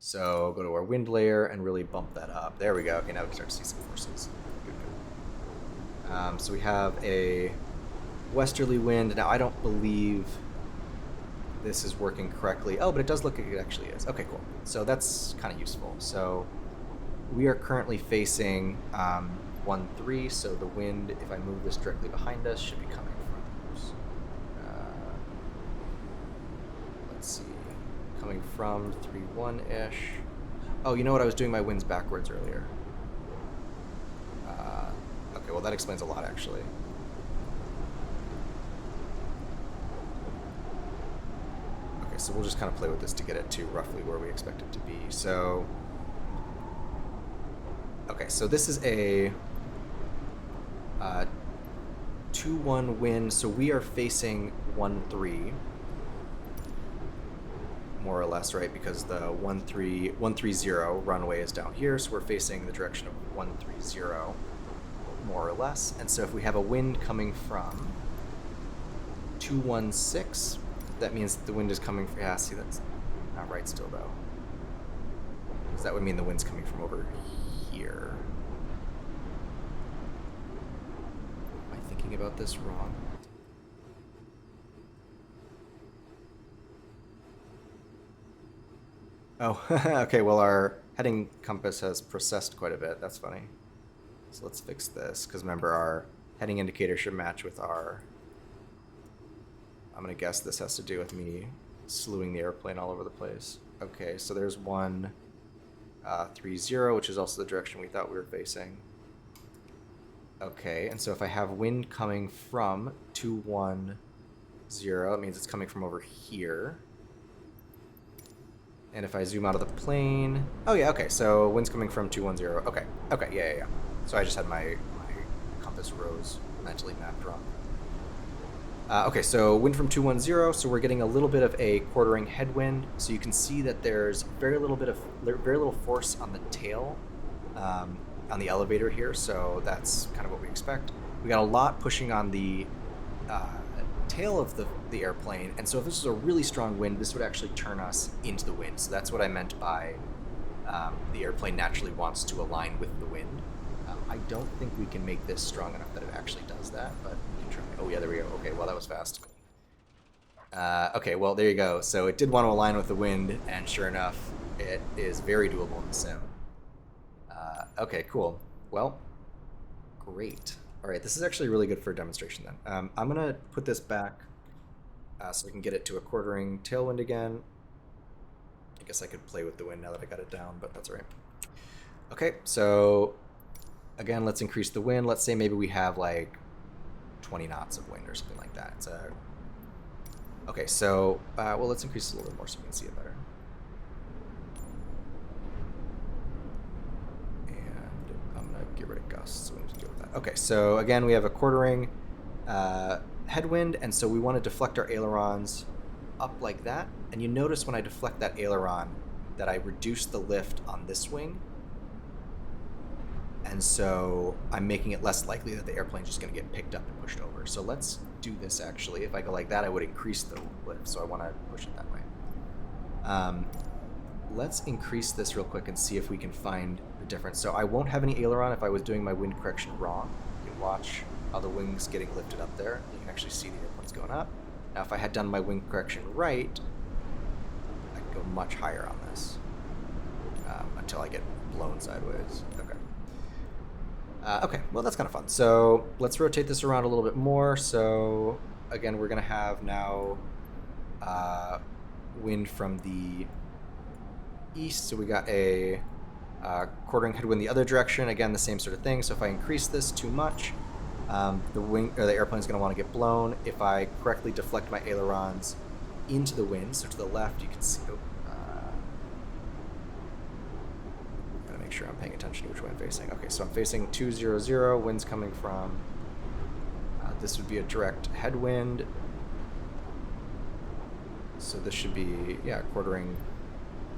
So go to our wind layer and really bump that up. There we go. Okay, now we can start to see some forces. Good. So we have a westerly wind. Now I don't believe this is working correctly. Oh, but it does look like it actually is. Okay, cool. So that's kind of useful. So we are currently facing 1-3, so the wind, if I move this directly behind us, should be coming from, let's see, coming from 3-1-ish. Oh, you know what? I was doing my winds backwards earlier. Okay, well that explains a lot, actually. Okay, so we'll just kind of play with this to get it to roughly where we expect it to be. So, okay, so this is a 2-1 wind, so we are facing 1-3, more or less, right? Because the 1-3-0 runway is down here, so we're facing the direction of 1-3-0, more or less. And so if we have a wind coming from 2-1-6, that means the wind is coming from, yeah, see, that's not right still, though. Because that would mean the wind's coming from over here. Am I thinking about this wrong? Oh, okay, well our heading compass has processed quite a bit. That's funny. So let's fix this, because remember our heading indicator should match with our... I'm going to guess this has to do with me slewing the airplane all over the place. Okay, so there's 1-3-0, which is also the direction we thought we were facing. Okay, and so if I have wind coming from 2-1-0, it means it's coming from over here. And if I zoom out of the plane... Oh yeah, okay, so wind's coming from 2-1-0. Okay, yeah. So I just had my compass rose mentally mapped wrong. Okay, so wind from 2-1-0, so we're getting a little bit of a quartering headwind. So you can see that there's very little force on the tail, on the elevator here. So that's kind of what we expect. We got a lot pushing on the tail of the airplane, and so if this was a really strong wind, this would actually turn us into the wind. So that's what I meant by the airplane naturally wants to align with the wind. I don't think we can make this strong enough that it actually does that, but we can try. Oh yeah, there we go. Okay, well that was fast. Okay, well there you go. So it did want to align with the wind, and sure enough, it is very doable in the sim. Okay, cool. Well, great. All right, this is actually really good for a demonstration then. I'm gonna put this back so we can get it to a quartering tailwind again. I guess I could play with the wind now that I got it down, but that's all right. Okay, so again, let's increase the wind. Let's say maybe we have like 20 knots of wind or something like that. So, okay, so, well, let's increase it a little bit more so we can see it better. And I'm going to get rid of gusts so we can deal with that. Okay, so again, we have a quartering headwind, and so we want to deflect our ailerons up like that. And you notice when I deflect that aileron that I reduce the lift on this wing. And so I'm making it less likely that the airplane's just going to get picked up and pushed over. So let's do this actually. If I go like that, I would increase the lift. So I want to push it that way. Let's increase this real quick and see if we can find the difference. So I won't have any aileron if I was doing my wind correction wrong. You can watch how the wing's getting lifted up there. You can actually see the airplane's going up. Now if I had done my wing correction right, I could go much higher on this until I get blown sideways. Okay. Okay, well that's kind of fun. So let's rotate this around a little bit more. So again, we're going to have now wind from the east. So we got a quartering headwind the other direction. Again, the same sort of thing. So if I increase this too much, the airplane is going to want to get blown. If I correctly deflect my ailerons into the wind, so to the left, you can see. Make sure I'm paying attention to which way I'm facing. Okay, so I'm facing 200, wind's coming from, this would be a direct headwind. So this should be, yeah, quartering,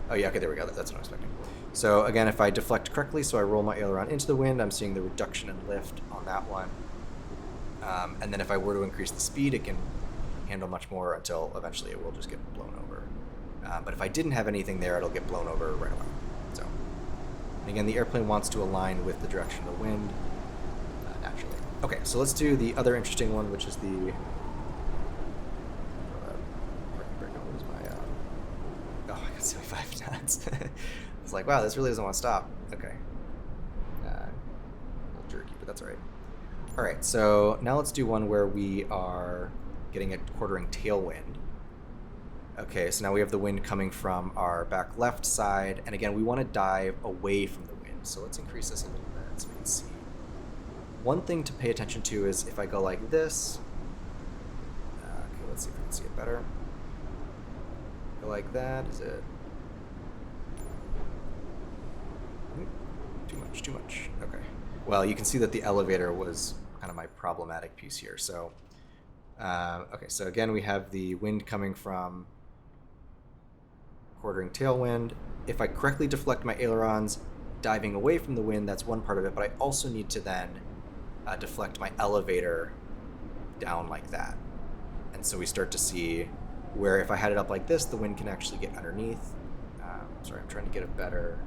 oh yeah, okay, there we go, that's what I'm expecting. So again, if I deflect correctly, so I roll my aileron into the wind, I'm seeing the reduction in lift on that one. And then if I were to increase the speed, it can handle much more until eventually it will just get blown over. But if I didn't have anything there, it'll get blown over right away. So, and again, the airplane wants to align with the direction of the wind naturally. Okay, so let's do the other interesting one, which is the. Oh, I got 75 knots. It's like, wow, this really doesn't want to stop. Okay. A little jerky, but that's all right. All right, so now let's do one where we are getting a quartering tailwind. Okay, so now we have the wind coming from our back left side, and again, we want to dive away from the wind. So let's increase this a little bit so we can see. One thing to pay attention to is if I go like this. Okay, let's see if we can see it better. Go like that. Is it? Too much. Okay. Well, you can see that the elevator was kind of my problematic piece here. So, okay. So again, we have the wind coming from quartering tailwind. If I correctly deflect my ailerons, diving away from the wind, that's one part of it. But I also need to then deflect my elevator down like that. And so we start to see where if I had it up like this, the wind can actually get underneath. Sorry, I'm trying to get a better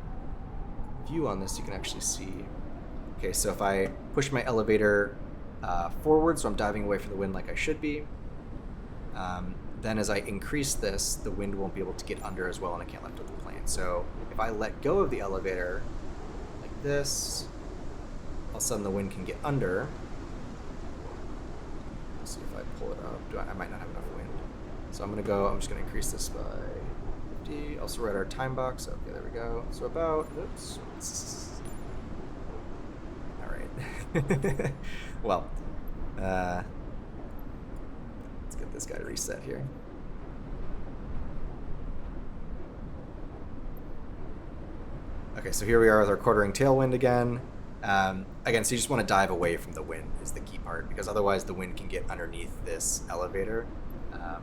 view on this. You can actually see. Okay, so if I push my elevator forward, so I'm diving away from the wind like I should be, then as I increase this, the wind won't be able to get under as well, and I can't lift up the plane. So if I let go of the elevator like this, all of a sudden the wind can get under. Let's see if I pull it up. I might not have enough wind. So I'm just gonna increase this by 50. Also write our time box. Okay, there we go. So about, oops. All right. Well, let's get this guy reset here. Okay, so here we are with our quartering tailwind again. Again, so you just want to dive away from the wind is the key part, because otherwise the wind can get underneath this elevator. I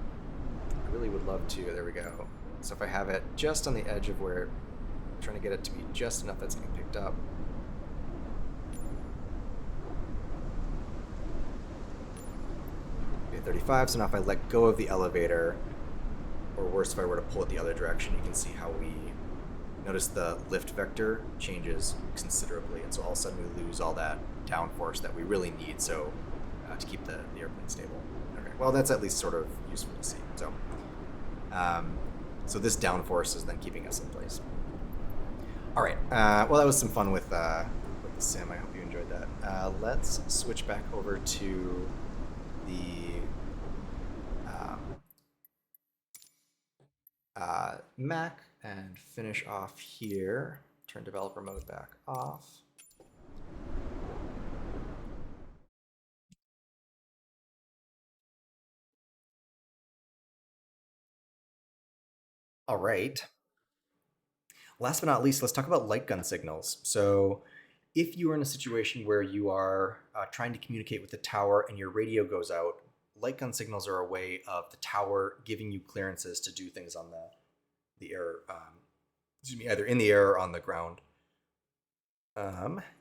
really would love to. There we go. So if I have it just on the edge of where I'm trying to get it to be just enough that's getting picked up. Okay, 35. So now if I let go of the elevator, or worse, if I were to pull it the other direction, you can see how we notice the lift vector changes considerably, and so all of a sudden we lose all that downforce that we really need to keep the airplane stable. Okay, well that's at least sort of useful to see. So this downforce is then keeping us in place. All right. Well, that was some fun with the sim. I hope you enjoyed that. Let's switch back over to the Mac and finish off here. Turn developer mode back off. All right. Last but not least, let's talk about light gun signals. So if you are in a situation where you are trying to communicate with the tower and your radio goes out, light gun signals are a way of the tower giving you clearances to do things on the air, either in the air or on the ground.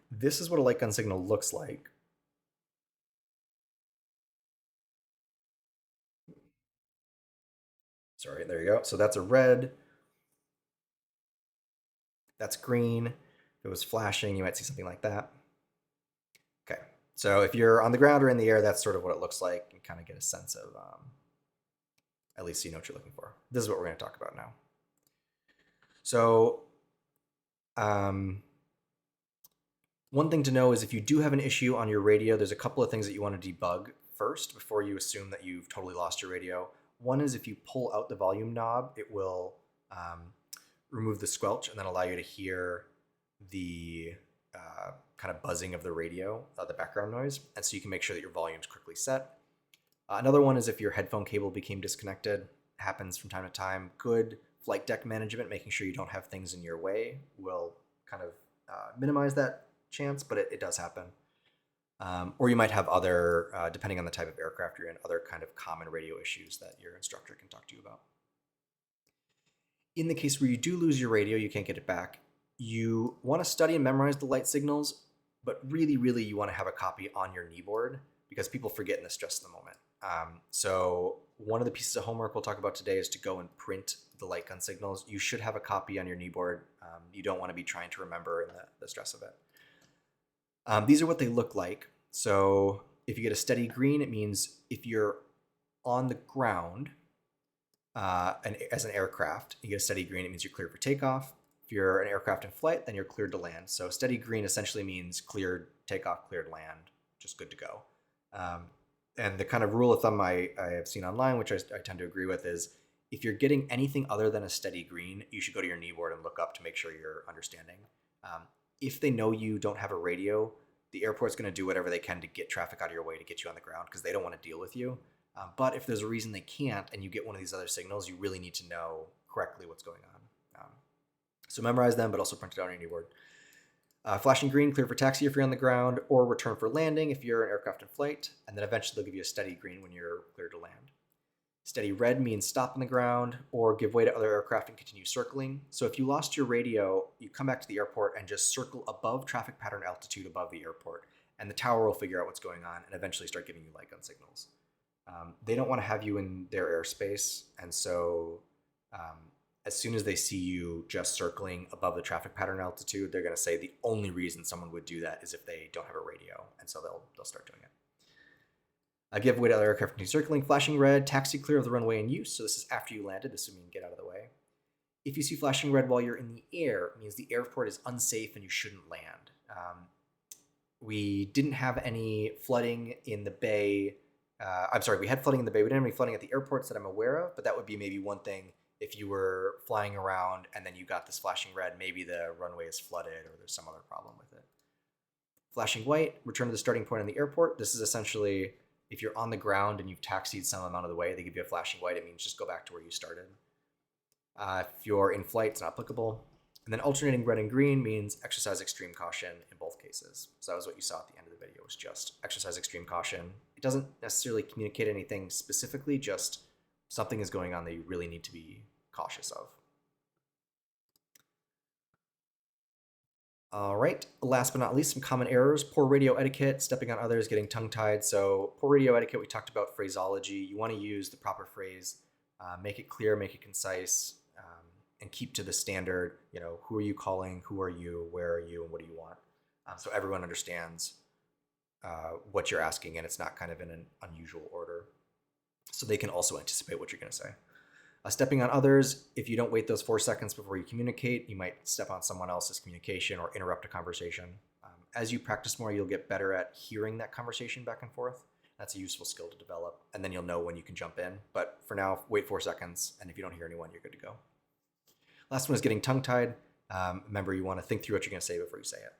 This is what a light gun signal looks like. Sorry, there you go. So that's a red. That's green. If it was flashing, you might see something like that. Okay, so if you're on the ground or in the air, that's sort of what it looks like. You kind of get a sense of, at least you know what you're looking for. This is what we're going to talk about now. So one thing to know is if you do have an issue on your radio, there's a couple of things that you want to debug first before you assume that you've totally lost your radio. One is if you pull out the volume knob, it will remove the squelch and then allow you to hear the kind of buzzing of the radio, the background noise, and so you can make sure that your volume's quickly set. Another one is if your headphone cable became disconnected, happens from time to time. Good flight deck management, making sure you don't have things in your way, will kind of minimize that chance, but it does happen. Or you might have other, depending on the type of aircraft you're in, other kind of common radio issues that your instructor can talk to you about. In the case where you do lose your radio, you can't get it back, you want to study and memorize the light signals, but really, you want to have a copy on your kneeboard because people forget in the stress of the moment. So one of the pieces of homework we'll talk about today is to go and print the light gun signals. You should have a copy on your kneeboard. You don't want to be trying to remember in the stress of it. These are what they look like. So if you get a steady green, it means if you're on the ground as an aircraft, you get a steady green, it means you're cleared for takeoff. If you're an aircraft in flight, then you're cleared to land. So steady green essentially means cleared takeoff, cleared land, just good to go. And the kind of rule of thumb I have seen online, which I tend to agree with, is if you're getting anything other than a steady green, you should go to your kneeboard and look up to make sure you're understanding. If they know you don't have a radio, the airport's going to do whatever they can to get traffic out of your way to get you on the ground because they don't want to deal with you. But if there's a reason they can't and you get one of these other signals, you really need to know correctly what's going on. So memorize them, but also print it out on your kneeboard. Flashing green, clear for taxi if you're on the ground, or return for landing if you're an aircraft in flight, and then eventually they'll give you a steady green when you're clear to land. Steady red means stop on the ground or give way to other aircraft and continue circling. So if you lost your radio, you come back to the airport and just circle above traffic pattern altitude above the airport, and the tower will figure out what's going on and eventually start giving you light gun signals. They don't want to have you in their airspace, and so as soon as they see you just circling above the traffic pattern altitude, they're going to say the only reason someone would do that is if they don't have a radio, and so they'll start doing it. Give way to other aircraft continue circling. Flashing red, taxi clear of the runway in use. So this is after you landed. This would mean get out of the way. If you see flashing red while you're in the air, it means the airport is unsafe and you shouldn't land. We didn't have any flooding in the bay. We had flooding in the bay. We didn't have any flooding at the airports that I'm aware of, but that would be maybe one thing. If you were flying around and then you got this flashing red, maybe the runway is flooded or there's some other problem with it. Flashing white, return to the starting point in the airport. This is essentially if you're on the ground and you've taxied some amount of the way, they give you a flashing white. It means just go back to where you started. If you're in flight, it's not applicable. And then alternating red and green means exercise extreme caution in both cases. So that was what you saw at the end of the video, was just exercise extreme caution. It doesn't necessarily communicate anything specifically, just something is going on that you really need to be cautious of. All right, last but not least, some common errors. Poor radio etiquette, stepping on others, getting tongue-tied. So poor radio etiquette, we talked about phraseology. You want to use the proper phrase, make it clear, make it concise, and keep to the standard, who are you calling, who are you, where are you, and what do you want? So everyone understands what you're asking, and it's not kind of in an unusual order. So they can also anticipate what you're going to say. Stepping on others, if you don't wait those 4 seconds before you communicate, you might step on someone else's communication or interrupt a conversation. As you practice more, you'll get better at hearing that conversation back and forth. That's a useful skill to develop, and then you'll know when you can jump in. But for now, wait 4 seconds, and if you don't hear anyone, you're good to go. Last one is getting tongue-tied. Remember, you want to think through what you're going to say before you say it.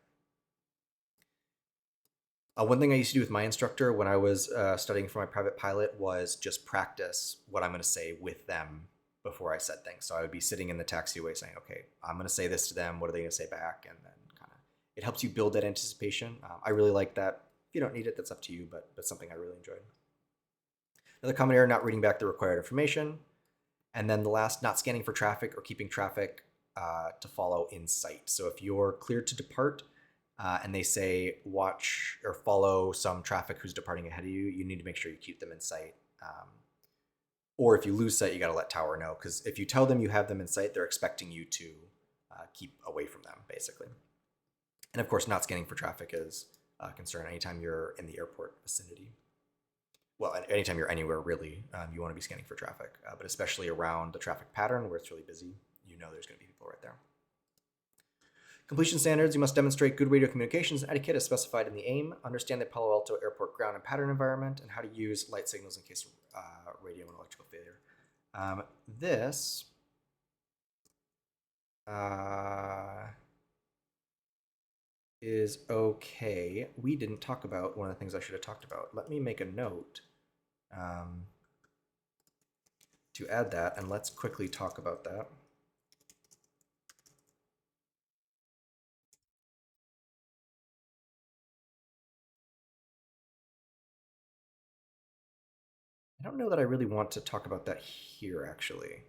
One thing I used to do with my instructor when I was studying for my private pilot was just practice what I'm going to say with them before I said things. So I would be sitting in the taxiway saying, okay, I'm going to say this to them. What are they going to say back? And then it helps you build that anticipation. I really like that. If you don't need it, that's up to you, but that's something I really enjoyed. Another common error, not reading back the required information. And then the last, not scanning for traffic or keeping traffic to follow in sight. So if you're cleared to depart, and they say watch or follow some traffic who's departing ahead of you, you need to make sure you keep them in sight. Or if you lose sight, you got to let tower know, because if you tell them you have them in sight, they're expecting you to keep away from them, basically. And of course, not scanning for traffic is a concern anytime you're in the airport vicinity. Well, anytime you're anywhere, really, you want to be scanning for traffic, but especially around the traffic pattern where it's really busy, there's going to be people right there. Completion standards, you must demonstrate good radio communications and etiquette as specified in the AIM, understand the Palo Alto Airport ground and pattern environment, and how to use light signals in case of radio and electrical failure. This is okay. We didn't talk about one of the things I should have talked about. Let me make a note to add that, and let's quickly talk about that. I don't know that I really want to talk about that here, actually.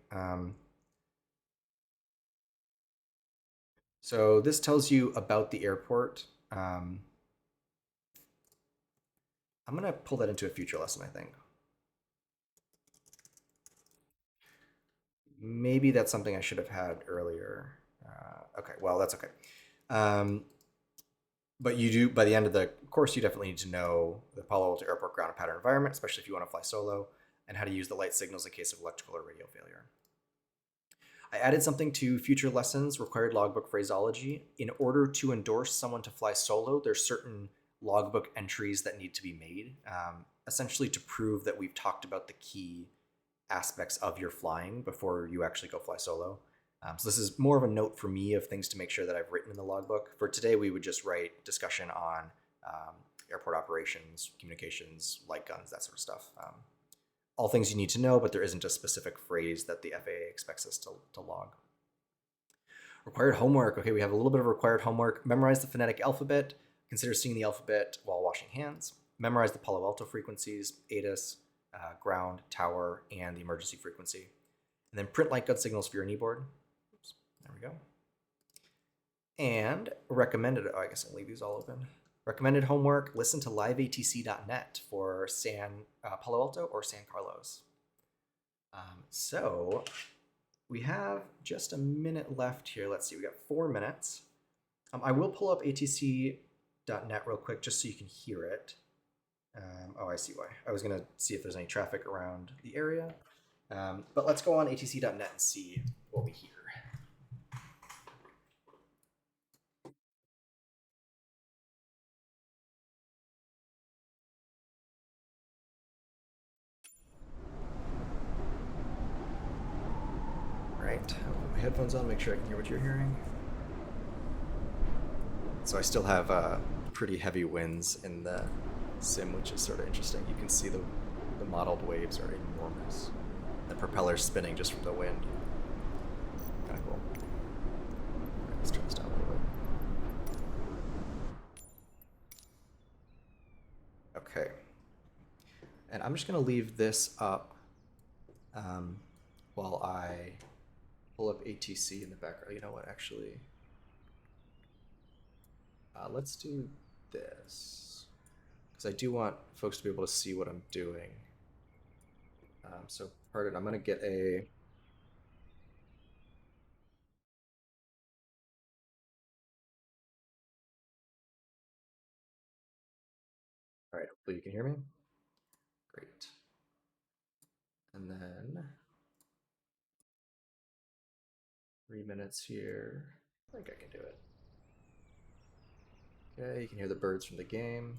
So this tells you about the airport. I'm going to pull that into a future lesson, I think. Maybe that's something I should have had earlier. Okay, well, that's okay. Um, but you do, by the end of the course, you definitely need to know the Palo Alto Airport ground pattern environment, especially if you want to fly solo, and how to use the light signals in case of electrical or radio failure. I added something to future lessons, required logbook phraseology. In order to endorse someone to fly solo, there's certain logbook entries that need to be made, essentially to prove that we've talked about the key aspects of your flying before you actually go fly solo. So this is more of a note for me of things to make sure that I've written in the logbook. For today, we would just write discussion on airport operations, communications, light guns, that sort of stuff. All things you need to know, but there isn't a specific phrase that the FAA expects us to log. Required homework. Okay, we have a little bit of required homework. Memorize the phonetic alphabet. Consider singing the alphabet while washing hands. Memorize the Palo Alto frequencies, ATIS, ground, tower, and the emergency frequency. And then print light gun signals for your knee board. Oops, there we go. And recommended, oh, I guess I'll leave these all open. Recommended homework, listen to liveatc.net for Palo Alto or San Carlos. So we have just a minute left here. Let's see, we got 4 minutes. I will pull up atc.net real quick just so you can hear it. Oh, I see why. I was going to see if there's any traffic around the area. But let's go on atc.net and see what we hear. Right, I'll put my headphones on, make sure I can hear what you're hearing. So I still have pretty heavy winds in the sim, which is sort of interesting. You can see the modeled waves are enormous. The propeller's spinning just from the wind. Kind of cool. Right, let's turn this down a little bit. Okay. And I'm just going to leave this up while I pull up ATC in the background. You know what, actually? Let's do this. Because I do want folks to be able to see what I'm doing. So, pardon, I'm going to get a... All right, hopefully you can hear me. Great. And then 3 minutes here. I think I can do it. Okay, you can hear the birds from the game.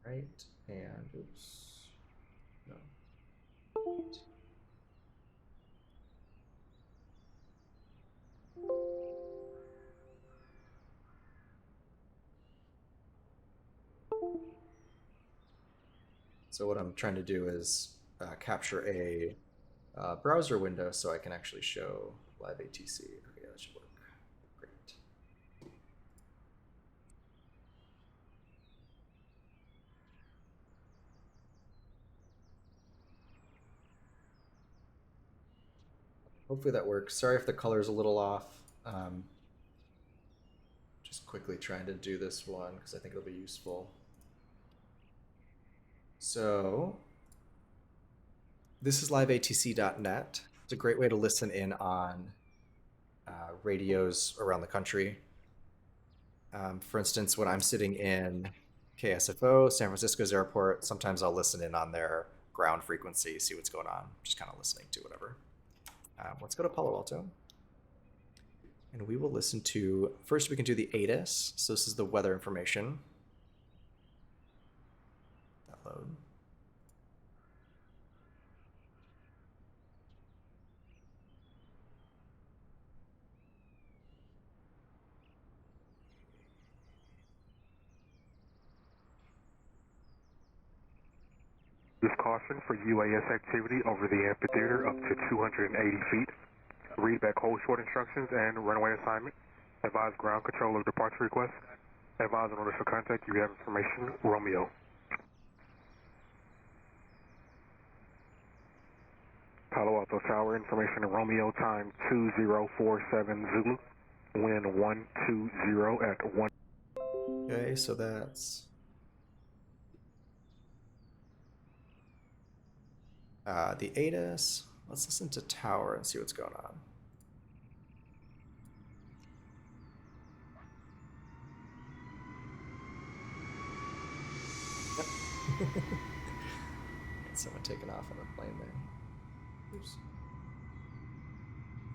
Right, and oops, no. So what I'm trying to do is capture a browser window so I can actually show live ATC. Okay, that should work. Great. Hopefully that works. Sorry if the color is a little off. Just quickly trying to do this one because I think it'll be useful. So this is liveatc.net. It's a great way to listen in on radios around the country. For instance, when I'm sitting in KSFO, San Francisco's airport, sometimes I'll listen in on their ground frequency, see what's going on, just kind of listening to whatever. Let's go to Palo Alto. And we will listen to, first we can do the ATIS. So this is the weather information. That load. This caution for UAS activity over the amphitheater up to 280 feet. Read back hold short instructions and runway assignment. Advise ground control of departure request. Advise on orders for contact. You have information. Romeo. Palo Alto Tower information. Romeo time 2047 Zulu. Wind 120 at 1. Okay, so that's the ATIS. Let's listen to tower and see what's going on. Someone taking off on a plane there. Oops.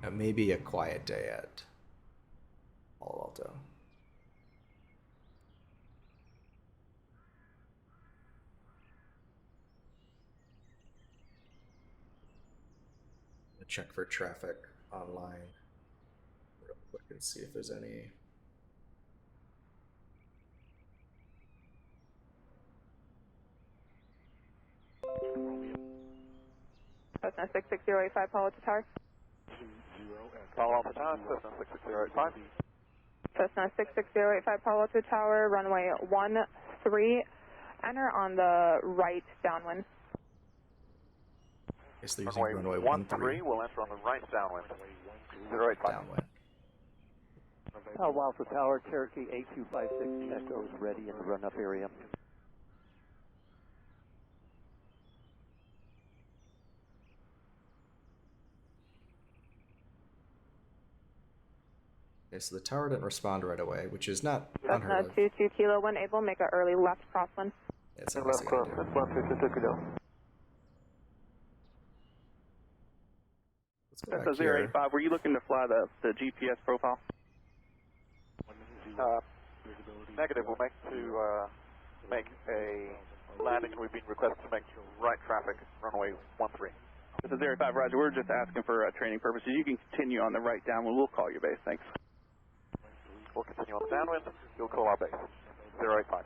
It may be a quiet day at Palo Alto. Check for traffic online real quick and see if there's any. Cessna 66085 Palo Alto Tower. Palo Alto Tower, Cessna 66085. Cessna 66085 Palo Alto Tower, runway 13. Enter on the right downwind. Guess they're using runway 13. We'll enter on the right downwind. 085. Downwind. Palo Alto Tower, Cherokee 8256 Echo is ready in the run-up area. Okay, so the tower didn't respond right away, which is not Cessna unheard of. 22 Kilo, when able, make an early left crosswind. Yeah, it's obviously gonna do. Let's go back Cessna here. 085, were you looking to fly the GPS profile? Negative, we'll make a landing. We've been requested to make right traffic, runway 13. Cessna 085, Roger, we're just asking for training purposes. You can continue on the right downwind. We'll call your base, thanks. We'll continue on the downwind. You'll call our base. 085.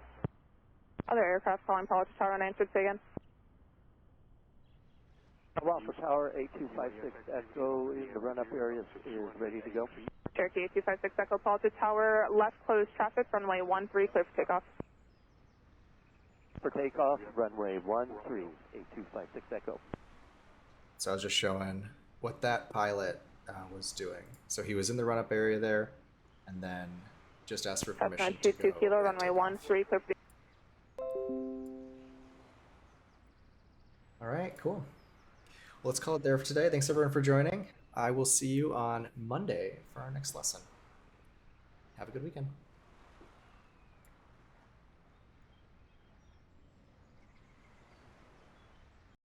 Other aircraft calling Palo Alto Tower unanswered, say again. Palo Alto Tower 8256 Echo in the run-up area is ready to go. Cherokee 8256 Echo Palo Alto Tower, left closed traffic, runway 13, clear for takeoff. For takeoff, runway 13, 8256 Echo. So I was just showing what that pilot was doing. So he was in the run-up area there, and then just asked for Cessna permission to 22 go Kilo, and runway take off. 13, clear for All right, cool. Well, let's call it there for today. Thanks everyone for joining. I will see you on Monday for our next lesson. Have a good weekend.